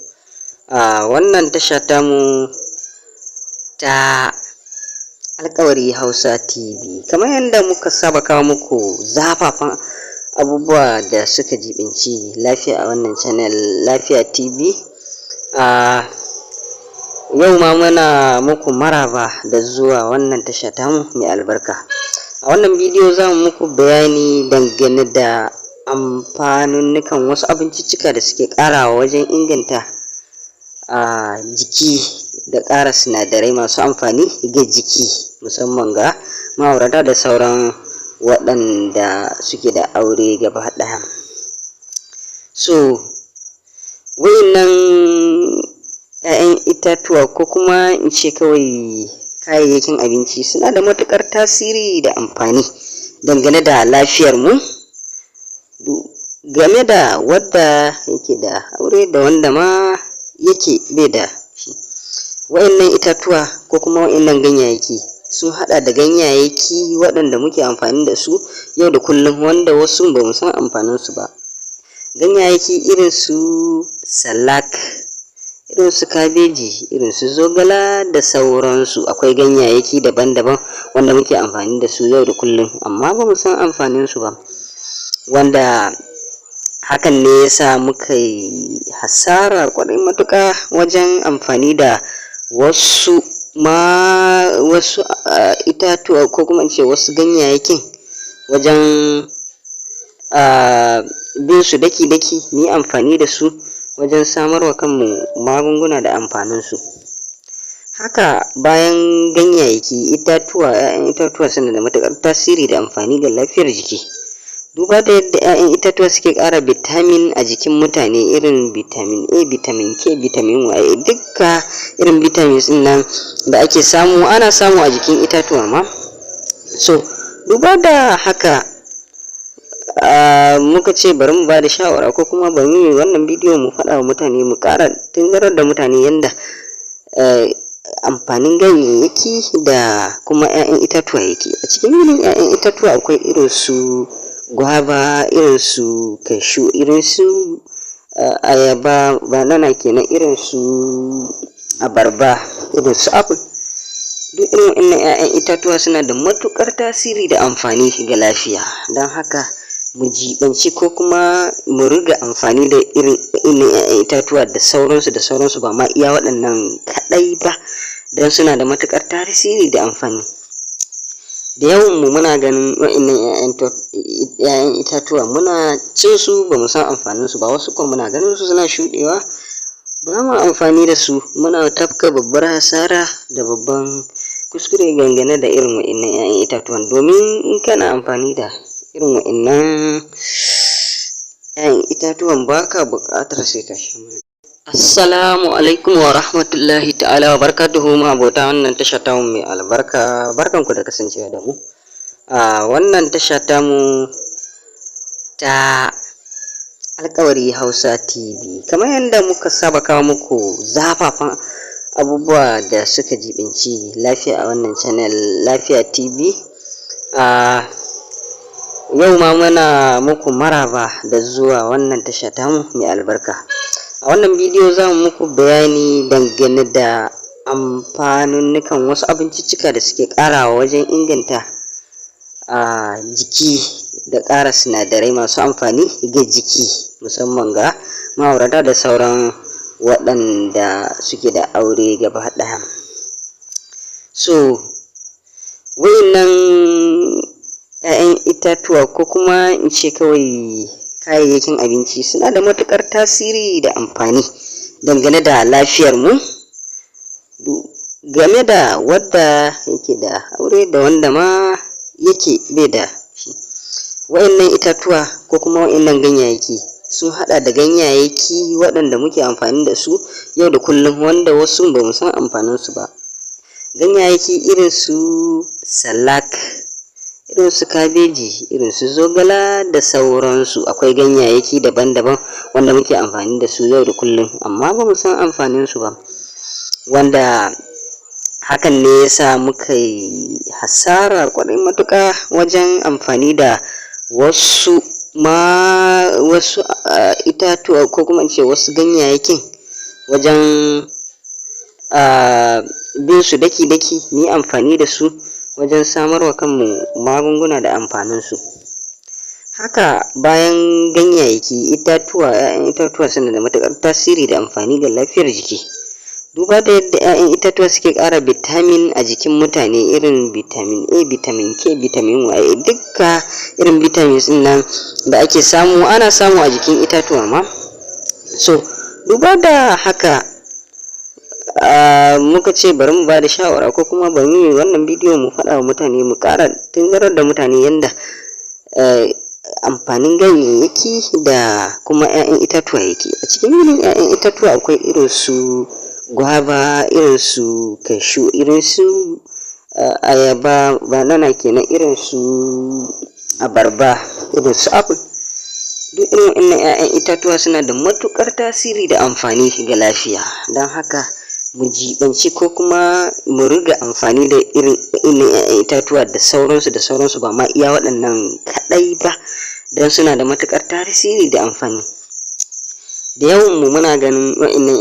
a wannan tasha tamu ta Alƙawari Hausa TV. Kamar yadda muka saba kawo muku zafafan abubuwa da suka jibinci lafiya a wannan channel Lafiya TV. Yau ma muna muku maraba da zuwa wannan tasha tamu mai albarka. A wannan bidiyo za mu muku bayani dangane da amfanunnukan wasu abinciccika da suke ƙarawa wajen inganta jiki da ƙara sinadarai masu amfani ga jiki, musamman ga ma'aurata da sauran waɗanda suke da aure gaba ɗaya. So waɗannan 'ya'yan itatuwa ko kuma in ce kawai kayayyakin abinci suna da matuƙar tasiri da amfani dangane da lafiyar mu, game da wadda yake da aure da wanda ma yake bai da shi. Waɗannan itatuwa ko kuma waɗannan ganyayyaki sun haɗa da ganyayyaki waɗanda muke amfani da su yau da kullum, wanda wasu ba mu san amfanin su ba. Ganyayyaki irin su salak, irin su kabeji, irin su zogala da sauransu. Akwai ganyayyaki daban-daban wanda muke amfani da su yau da kullum amma ba mu san amfanin su ba, wanda hakan ne yasa muka yi hasara ƙwarai matuƙa wajen amfani da wasu itatuwa ko kuma in ce wasu ganyayyakin wajen bin su daki-daki, mu yi amfani da su wajen samarwa kanmu magunguna da amfanin su. Haka bayan ganyayyaki, 'ya'yan itatuwa suna da matuƙar tasiri da amfani ga lafiyar jiki. Duba da yadda 'ya'yan itatuwa suke ƙara vitamin a jikin mutane, irin vitamin A, vitamin K, vitamin Y, dukka irin vitamins ɗin nan da ake samu ana samu a jikin itatuwa ma. So duba da haka muka ce bari mu ba da shawara ko kuma bari mu yi wannan bidiyo mu faɗa wa mutane, mu ƙara tunzarar da mutane yanda amfanin ganyayyaki da kuma 'ya'yan itatuwa yake. A cikin irin 'ya'yan itatuwa akwai irin su gwaba, irin su kashu, irin su ayaba, banana kenan, irin su abarba, irin su apple. Duk irin wannan 'ya'yan itatuwa suna da matuƙar tasiri da amfani ga lafiya, don haka mu jibanci ko kuma mu riga amfani da irin 'ya'yan itatuwa da sauransu ba ma iya waɗannan kaɗai ba, don suna da matuƙar tasiri da amfani. Da yawan mu muna ganin waɗannan 'ya'yan itatuwa muna cin su ba mu san amfanin su ba, wasu kuma muna ganin su suna shuɗewa ba mu amfani da su, muna tafka babbar hasara da babban kuskure dangane da irin waɗannan 'ya'yan itatuwan. Domin in kana amfani da irin waɗannan 'ya'yan itatuwan baka buƙatar sai ka sha magani. Assalamu alaikum wa rahmatullahi ta'ala wa barakatuhu, abota wannan tasha tamu mai albarka, barkanku da kasancewa da mu a wannan tasha tamu ta Alƙawari Hausa TV. Kamar yadda muka saba kawo muku zafafan abubuwa da suka jibinci lafiya a wannan channel Lafiya TV. Yau ma muna muku maraba da zuwa wannan tasha tamu mai albarka. A wannan bidiyo za mu muku bayani dangane da amfanunnukan wasu abinciccika da suke ƙarawa wajen inganta jiki da ƙara sinadarai masu amfani ga jiki, musamman ga ma'aurata da sauran waɗanda suke da aure gaba ɗaya. So wa'innan 'ya'yan itatuwa ko kuma in ce kawai kayayyakin abinci suna da matuƙar tasiri da amfani dangane da lafiyarmu, game da wadda yake da aure da wanda ma yake bai da shi. Wa'innan itatuwa ko kuma wa'innan ganyayyaki sun haɗa da ganyayyaki waɗanda muke amfani da su yau da kullum, wanda wasu ba mu san amfaninsu ba. Ganyayyaki irin su salak, irin su kabeji, irin su zogala da sauransu. Akwai ganyayyaki daban-daban wanda muke amfani da su yau da kullum, amma ba mu san amfaninsu ba, wanda hakan ne ya sa muka yi hasara ƙwarai matuƙa wajen amfani da wasu itatuwa ko kuma in ce wasu ganyayyakin wajen bin su daki-daki, mu yi amfani da su wajen samarwa kanmu magunguna da amfaninsu. Haka bayan ganyayyaki, 'ya'yan itatuwa suna da matuƙar tasiri da amfani ga lafiyar jiki, duba da yadda 'ya'yan itatuwa suke ƙara vitamin a jikin mutane, irin vitamin A, vitamin K, vitamin Y, dukka irin vitamins ɗin nan da ake samu ana samu a jikin itatuwa ma. So duba da haka muka ce bari mu ba da shawara ko kuma bari mu yi wannan bidiyo mu faɗa wa mutane, mu ƙara tunzarar da mutane yadda amfanin ganyayyaki da kuma 'ya'yan itatuwa yake. A cikin irin 'ya'yan itatuwa akwai irin su gwaba, irin su cashew, irin su ayaba, banana kenan, irin su abarba, irin su apple. Duk irin wannan 'ya'yan itatuwa suna da matuƙar tasiri da amfani ga lafiya, don haka mu jibanci ko kuma mu riga amfani da irin 'ya'yan itatuwa da sauransu ba ma iya waɗannan kaɗai ba, don suna da matuƙar tasiri da amfani. Da yawan mu muna ganin wa'innan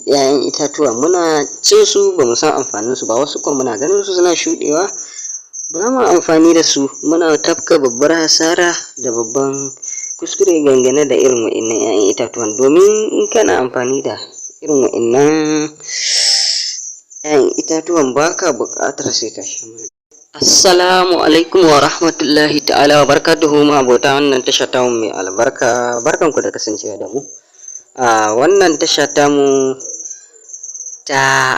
'ya'yan itatuwa muna cin su ba mu san amfanin su ba, wasu kuma muna ganin su suna shuɗewa ba mu amfani da su, muna tafka babbar hasara da babban kuskure dangane da irin wa'innan 'ya'yan itatuwan, domin in kana amfani da irin wa'innan 'ya'yan itatuwan ba ka buƙatar sai ka sha magani. Assalamu alaikum wa rahmatullahi ta'ala wa barakatuhu, abota wannan tasha tamu mai albarka, barkanku da kasancewa da mu a wannan tasha tamu ta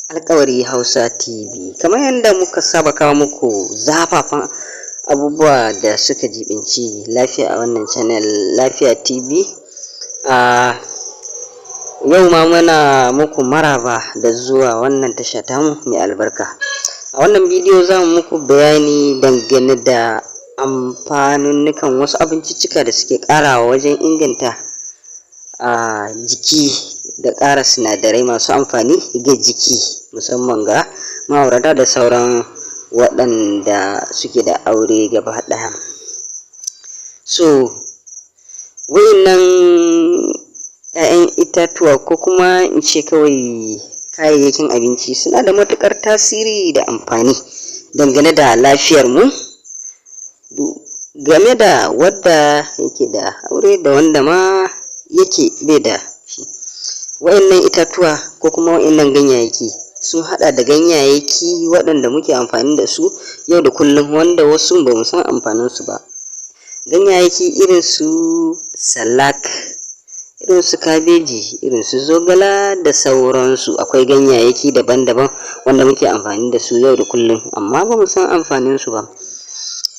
Alƙawari Hausa TV. Kamar yadda muka saba kawo muku zafafan abubuwa da suka jibinci lafiya a wannan channel Lafiya TV. Yau ma muna muku maraba da zuwa wannan tasha tamu mai albarka. A wannan bidiyo za mu muku bayani dangane da amfanunnukan wasu abinciccika da suke ƙarawa wajen inganta jiki da ƙara sinadarai masu amfani ga jiki, musamman ga ma'aurata da sauran waɗanda suke da aure gaba ɗaya. So wa'innan 'ya'yan itatuwa ko kuma in ce kawai kayayyakin abinci suna da matuƙar tasiri da amfani dangane da lafiyarmu, game da wadda yake da aure da wanda ma yake bai da shi. Wa'innan itatuwa ko kuma wa'innan ganyayyaki sun haɗa da ganyayyaki waɗanda muke amfani da su yau da kullum, wanda wasu ba mu san amfaninsu ba. Ganyayyaki irin su salak, irin su kabeji, irin su zogala da sauransu. Akwai ganyayyaki daban-daban wanda muke amfani da su yau da kullum, amma ba mu san amfaninsu ba,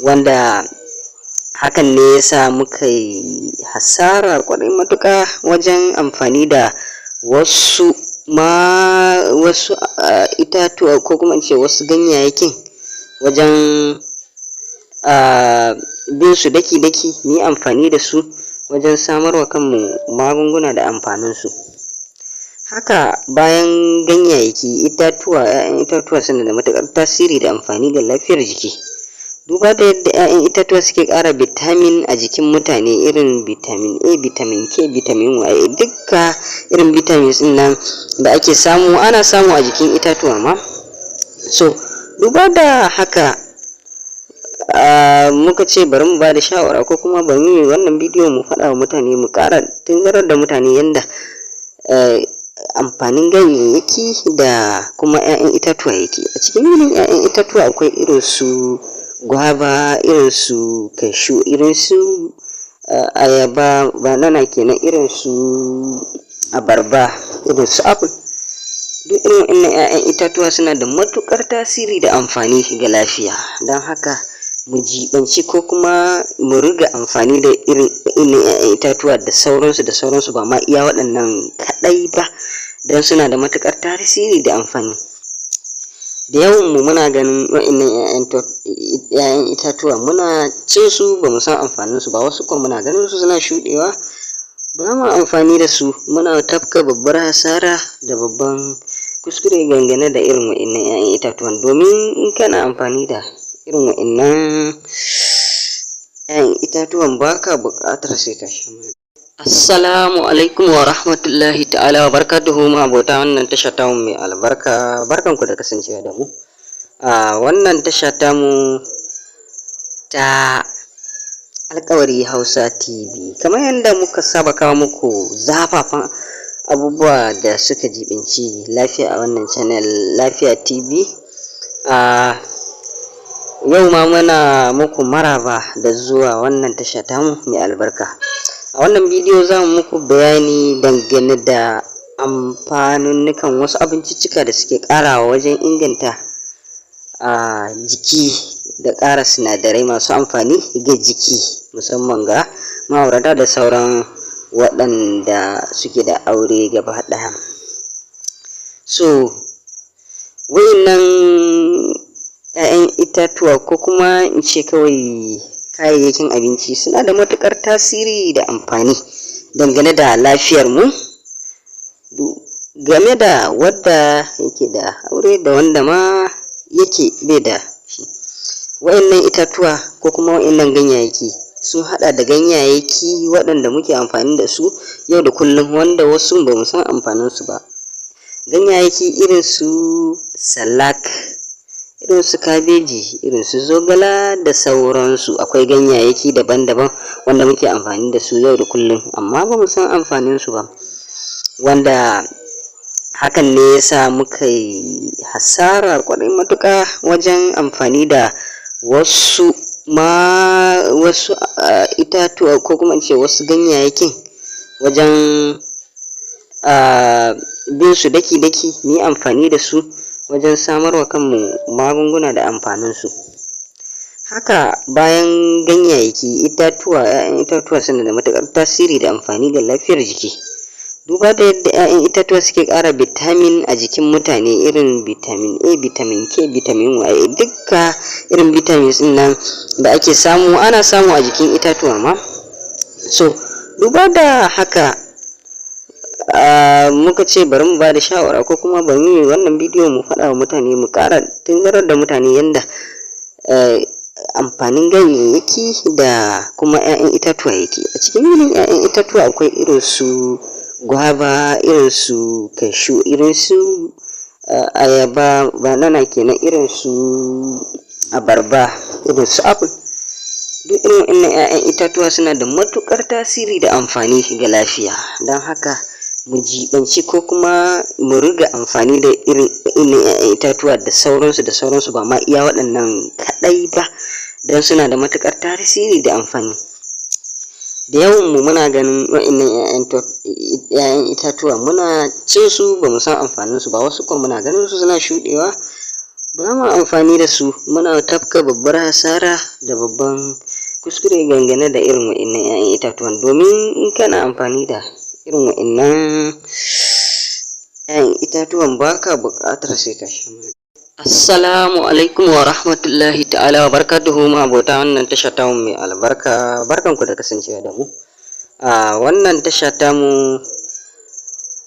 wanda hakan ne ya sa muka yi hasara ƙwarai matuƙa wajen amfani da wasu itatuwa ko kuma in ce wasu ganyayyakin wajen bin su daki-daki, mu yi amfani da su wajen samarwa kanmu magunguna da amfaninsu. Haka bayan ganyayyaki, 'ya'yan itatuwa suna da matuƙar tasiri da amfani ga lafiyar jiki, duba da yadda 'ya'yan itatuwa suke ƙara vitamin a jikin mutane, irin vitamin A, vitamin K, vitamin Y, dukka irin vitamins ɗin nan da ake samu ana samu a jikin itatuwa ma. So duba da haka muka ce bari mu ba da shawara ko kuma bari mu yi wannan bidiyo mu faɗa wa mutane, mu ƙara tunzarar da mutane yanda amfanin ganyayyaki da kuma 'ya'yan itatuwa yake. A cikin irin 'ya'yan itatuwa akwai irin su gwaba, irin su cashew, irin su ayaba, banana kenan, irin su abarba, irin su apple. Duk irin wannan 'ya'yan itatuwa suna da matuƙar tasiri da amfani ga lafiya, don haka mu jibanci ko kuma mu riga amfani da irin 'ya'yan itatuwa da sauransu ba ma iya waɗannan kaɗai ba, don suna da matuƙar tasiri da amfani. Da yawan mu muna ganin waɗannan 'ya'yan itatuwa muna cin su ba mu san amfanin su ba, wasu kuma muna ganin su suna shuɗewa ba ma amfani da su, muna tafka babbar hasara da babban kuskure dangane da irin waɗannan 'ya'yan itatuwan. Domin in kana amfani da irin waɗannan 'ya'yan itatuwan baka buƙatar sai ka sha magani. Assalamu alaikum wa rahmatullahi ta'ala wa barakatuhu, abota wannan tasha tamu mai albarka, barkanku da kasancewa da mu a wannan tasha tamu ta Alƙawari Hausa TV. Kamar yadda muka saba kawo muku zafafan abubuwa da suka jibinci lafiya a wannan channel Lafiya TV. Yau ma muna muku maraba da zuwa wannan tasha tamu mai albarka. A wannan bidiyo za mu muku bayani dangane da amfanunnukan wasu abinciccika da suke ƙarawa wajen inganta jiki da ƙara sinadarai masu amfani ga jiki, musamman ga ma'aurata da sauran waɗanda suke da aure gaba ɗaya. So waɗannan 'ya'yan itatuwa ko kuma in ce kawai kayayyakin abinci suna da matuƙar tasiri da amfani dangane da lafiyarmu, game da wadda yake da aure da wanda ma yake bai da shi. Waɗannan itatuwa ko kuma waɗannan ganyayyaki sun haɗa da ganyayyaki waɗanda muke amfani da su yau da kullum, wanda wasu ba mu san amfanin su ba. Ganyayyaki irin su salak, irin su kabeji, irin su zogala da sauransu. Akwai ganyayyaki daban-daban wanda muke amfani da su yau da kullum amma ba mu san amfanin su ba, wanda hakan ne yasa muka yi hasara ƙwarai matuƙa wajen amfani da wasu itatuwa ko kuma in ce wasu ganyayyakin wajen bin su daki-daki, mu yi amfani da su wajen samarwa kanmu magunguna da amfaninsu. Haka bayan ganyayyaki, 'ya'yan itatuwa suna da matuƙar tasiri da amfani ga lafiyar jiki. Duba da yadda 'ya'yan itatuwa suke ƙara vitamin a jikin mutane, irin vitamin A, vitamin K, vitamin Y, dukka irin vitamins ɗin nan da ake samu ana samu a jikin itatuwa ma. So duba da haka muka ce bari mu ba da shawara ko kuma bari mu yi wannan bidiyo mu faɗa wa mutane, mu ƙara tunzarar da mutane yanda amfanin ganyayyaki da kuma 'ya'yan itatuwa yake. A cikin irin 'ya'yan itatuwa akwai irin su gwaba, irin su cashew, irin su ayaba, banana kenan, irin su abarba, irin su apple. Duk irin wannan 'ya'yan itatuwa suna da matuƙar tasiri da amfani ga lafiya, don haka mu jibanci ko kuma mu riga amfani da irin 'ya'yan itatuwa da sauransu ba ma iya waɗannan kaɗai ba, don suna da matuƙar tasiri da amfani. Da yawan mu muna ganin waɗannan 'ya'yan itatuwa muna cin su ba mu san amfanin su ba, wasu kuma muna ganin su suna shuɗewa ba ma amfani da su, muna tafka babbar hasara da babban kuskure dangane da irin waɗannan 'ya'yan itatuwan. Domin in kana amfani da irin waɗannan 'ya'yan itatuwan baka buƙatar sai ka sha magani. Assalamu alaikum wa rahmatullahi ta'ala wa barakatuhu, abota wannan tasha tamu mai albarka, barkanku da kasancewa da mu a wannan tasha tamu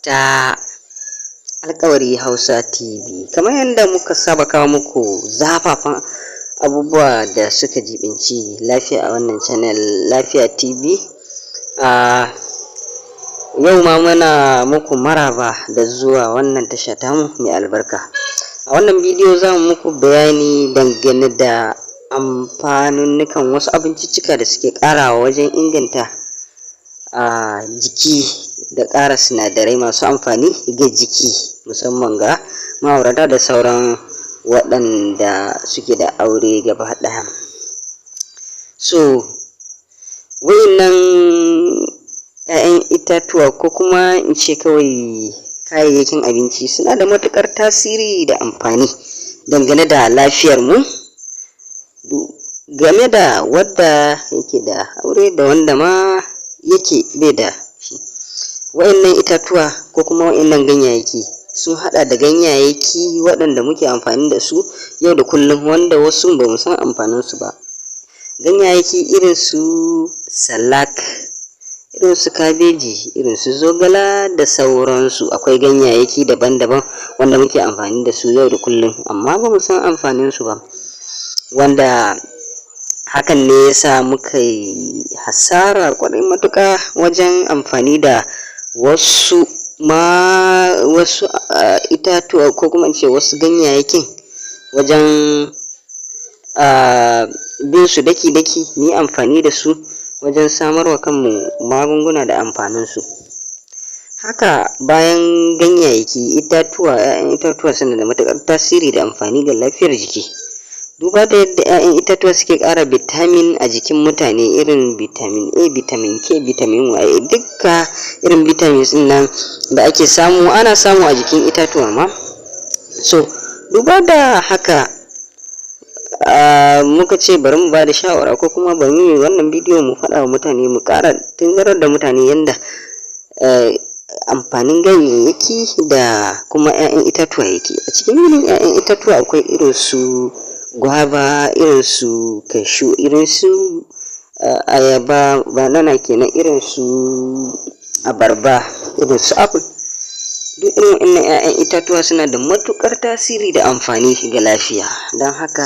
ta Alƙawari Hausa TV. Kamar yadda muka saba kawo muku zafafan abubuwa da suka jibinci lafiya a wannan channel Lafiya TV. Yau ma muna muku maraba da zuwa wannan tasha tamu mai albarka. A wannan bidiyo za mu muku bayani dangane da amfanunnukan wasu abinciccika da suke ƙarawa wajen inganta jiki da ƙara sinadarai masu amfani ga jiki, musamman ga ma'aurata da sauran waɗanda suke da aure gaba ɗaya. Wa'innan 'ya'yan itatuwa ko kuma in ce kawai kayayyakin abinci suna da matuƙar tasiri da amfani dangane da lafiyarmu, game da wadda yake da aure da wanda ma yake bai da shi. Wa'innan itatuwa ko kuma wa'innan ganyayyaki sun haɗa da ganyayyaki waɗanda muke amfani da su yau da kullum, wanda wasu ba mu san amfaninsu ba. Ganyayyaki irin su salak, irin su kabeji, irin su zogala da sauransu. Akwai ganyayyaki daban-daban wanda muke amfani da su yau da kullum, amma ba mu san amfaninsu ba, wanda hakan ne ya sa muka yi hasara ƙwarai matuƙa wajen amfani da wasu itatuwa ko kuma in ce wasu ganyayyakin wajen bin su daki-daki, mu yi amfani da su wajen samarwa kanmu magunguna da amfaninsu. Haka bayan ganyayyaki, 'ya'yan itatuwa suna da matuƙar tasiri da amfani ga lafiyar jiki, duba da yadda 'ya'yan itatuwa suke ƙara vitamin a jikin mutane, irin vitamin A, vitamin K, vitamin Y, dukka irin vitamins ɗin nan da ake samu ana samu a jikin itatuwa ma. Duba da haka muka ce bari mu ba da shawara ko kuma bari mu yi wannan bidiyo mu faɗa wa mutane, mu ƙara tunzarar da mutane yadda amfanin ganyayyaki da kuma 'ya'yan itatuwa yake. A cikin wannan 'ya'yan itatuwa akwai irin su gwaba, irin su cashew, irin su ayaba, banana kenan, irin su abarba, irin su apple. Duk irin wannan 'ya'yan itatuwa suna da matuƙar tasiri da amfani ga lafiya, don haka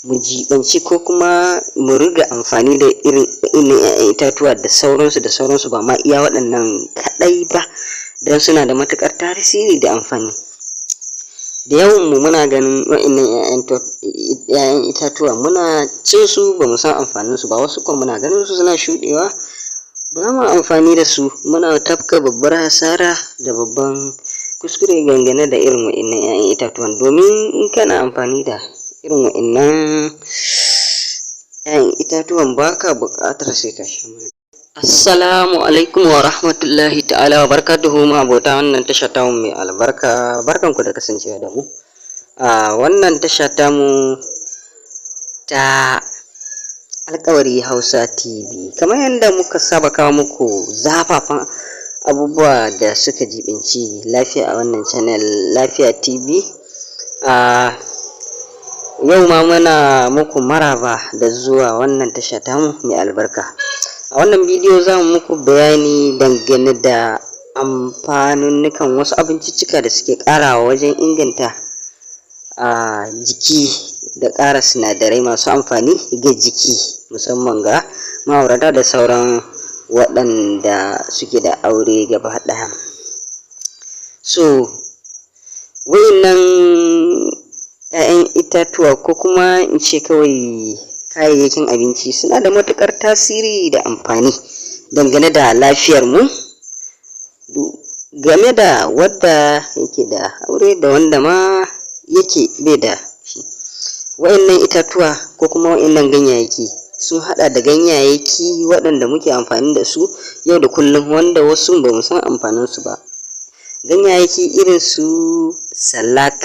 mu jibanci ko kuma mu riga amfani da irin 'ya'yan itatuwa da sauransu, ba ma iya waɗannan kaɗai ba, don suna da matuƙar tasiri da amfani. Da yawan mu muna ganin wa'innan 'ya'yan itatuwa muna cin su ba mu san amfanin su ba, wasu kuma muna ganin su suna shuɗewa ba mu amfani da su, muna tafka babbar hasara da babban kuskure dangane da irin wa'innan 'ya'yan itatuwan, domin in kana amfani da irin wa'innan 'ya'yan itatuwan ba ka buƙatar sai ka sha magani. Assalamu alaikum wa rahmatullahi ta'ala wa barakatuhu, abota wannan tasha tamu mai albarka, barkanku da kasancewa da mu a wannan tasha tamu ta Alƙawari Hausa TV. Kamar yadda muka saba kawo muku zafafan abubuwa da suka jibinci lafiya a wannan channel Lafiya TV. Yau ma muna muku maraba da zuwa wannan tasha tamu mai albarka. A wannan bidiyo za mu muku bayani dangane da amfanunnukan wasu abinciccika da suke ƙarawa wajen inganta jiki da ƙara sinadarai masu amfani ga jiki, musamman ga ma'aurata da sauran waɗanda suke da aure gaba ɗaya. Wa'innan 'ya'yan itatuwa ko kuma in ce kawai kayayyakin abinci suna da matuƙar tasiri da amfani dangane da lafiyarmu, game da wadda yake da aure da wanda ma yake bai da shi. Wa'innan itatuwa ko kuma wa'innan ganyayyaki sun haɗa da ganyayyaki waɗanda muke amfani da su yau da kullum, wanda wasu ba mu san amfaninsu ba. Ganyayyaki irin su salak,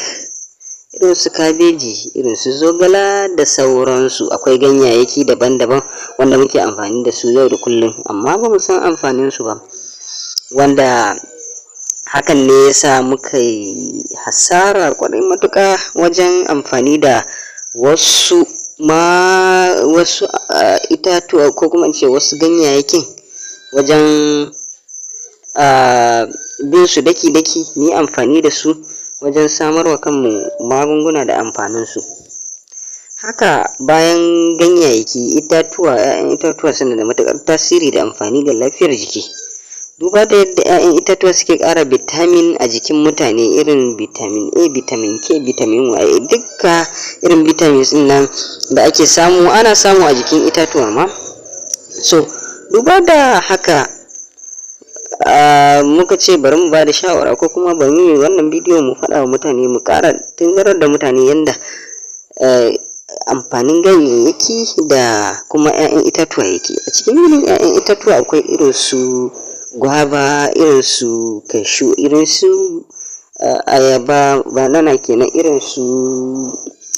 irin su kabeji, irin su zogala da sauransu. Akwai ganyayyaki daban-daban wanda muke amfani da su yau da kullum, amma ba mu san amfaninsu ba, wanda hakan ne ya sa muka yi hasara ƙwarai matuƙa wajen amfani da wasu itatuwa ko kuma in ce wasu ganyayyakin wajen bin su daki-daki, mu yi amfani da su wajen samarwa kanmu magunguna da amfaninsu. Haka bayan ganyayyaki, 'ya'yan itatuwa suna da matuƙar tasiri da amfani ga lafiyar jiki. Duba da yadda 'ya'yan itatuwa suke ƙara bitamin a jikin mutane, irin vitamin A, vitamin K, vitamin Y, dukka irin vitamins ɗin nan da ake samu ana samu a jikin itatuwa ma. So duba da haka muka ce bari mu ba da shawara ko kuma bari mu yi wannan bidiyo mu faɗa wa mutane, mu ƙara tunzarar da mutane yanda amfanin ganyayyaki da kuma 'ya'yan itatuwa yake. A cikin irin 'ya'yan itatuwa akwai irin su gwaba, irin su cashew, irin su ayaba, banana kenan, irin su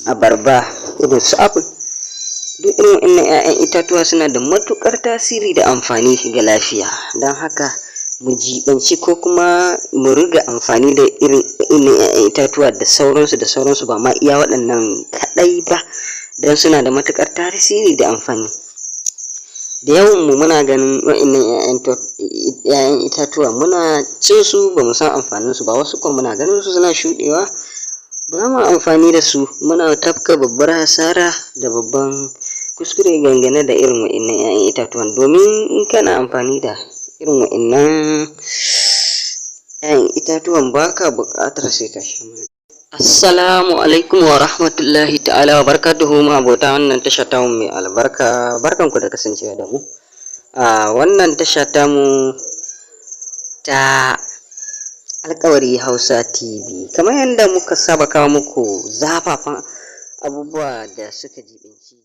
abarba, irin su apple. Duk irin wannan 'ya'yan itatuwa suna da matuƙar tasiri da amfani ga lafiya. Don haka mu jibanci ko kuma mu riga amfani da irin 'ya'yan itatuwa da sauransu ba ma iya waɗannan kaɗai ba, don suna da matuƙar tasiri da amfani. Da yawan mu muna ganin wa'innan 'ya'yan itatuwa muna cin su ba mu san amfanin su ba, wasu kuma muna ganin su suna shuɗewa ba mu amfani da su, muna tafka babbar hasara da babban kuskure dangane da irin wa'innan 'ya'yan itatuwan. Domin in kana amfani da irin wa'innan 'ya'yan itatuwan baka buƙatar sai ka sha magani. Assalamu alaikum wa rahmatullahi ta'ala wa barakatuhu, abota wannan tasha tamu mai albarka, barkanku da kasancewa da mu a wannan tasha tamu ta Alƙawari Hausa TV. Kamar yadda muka saba kawo muku zafafan abubuwa da suka jibinci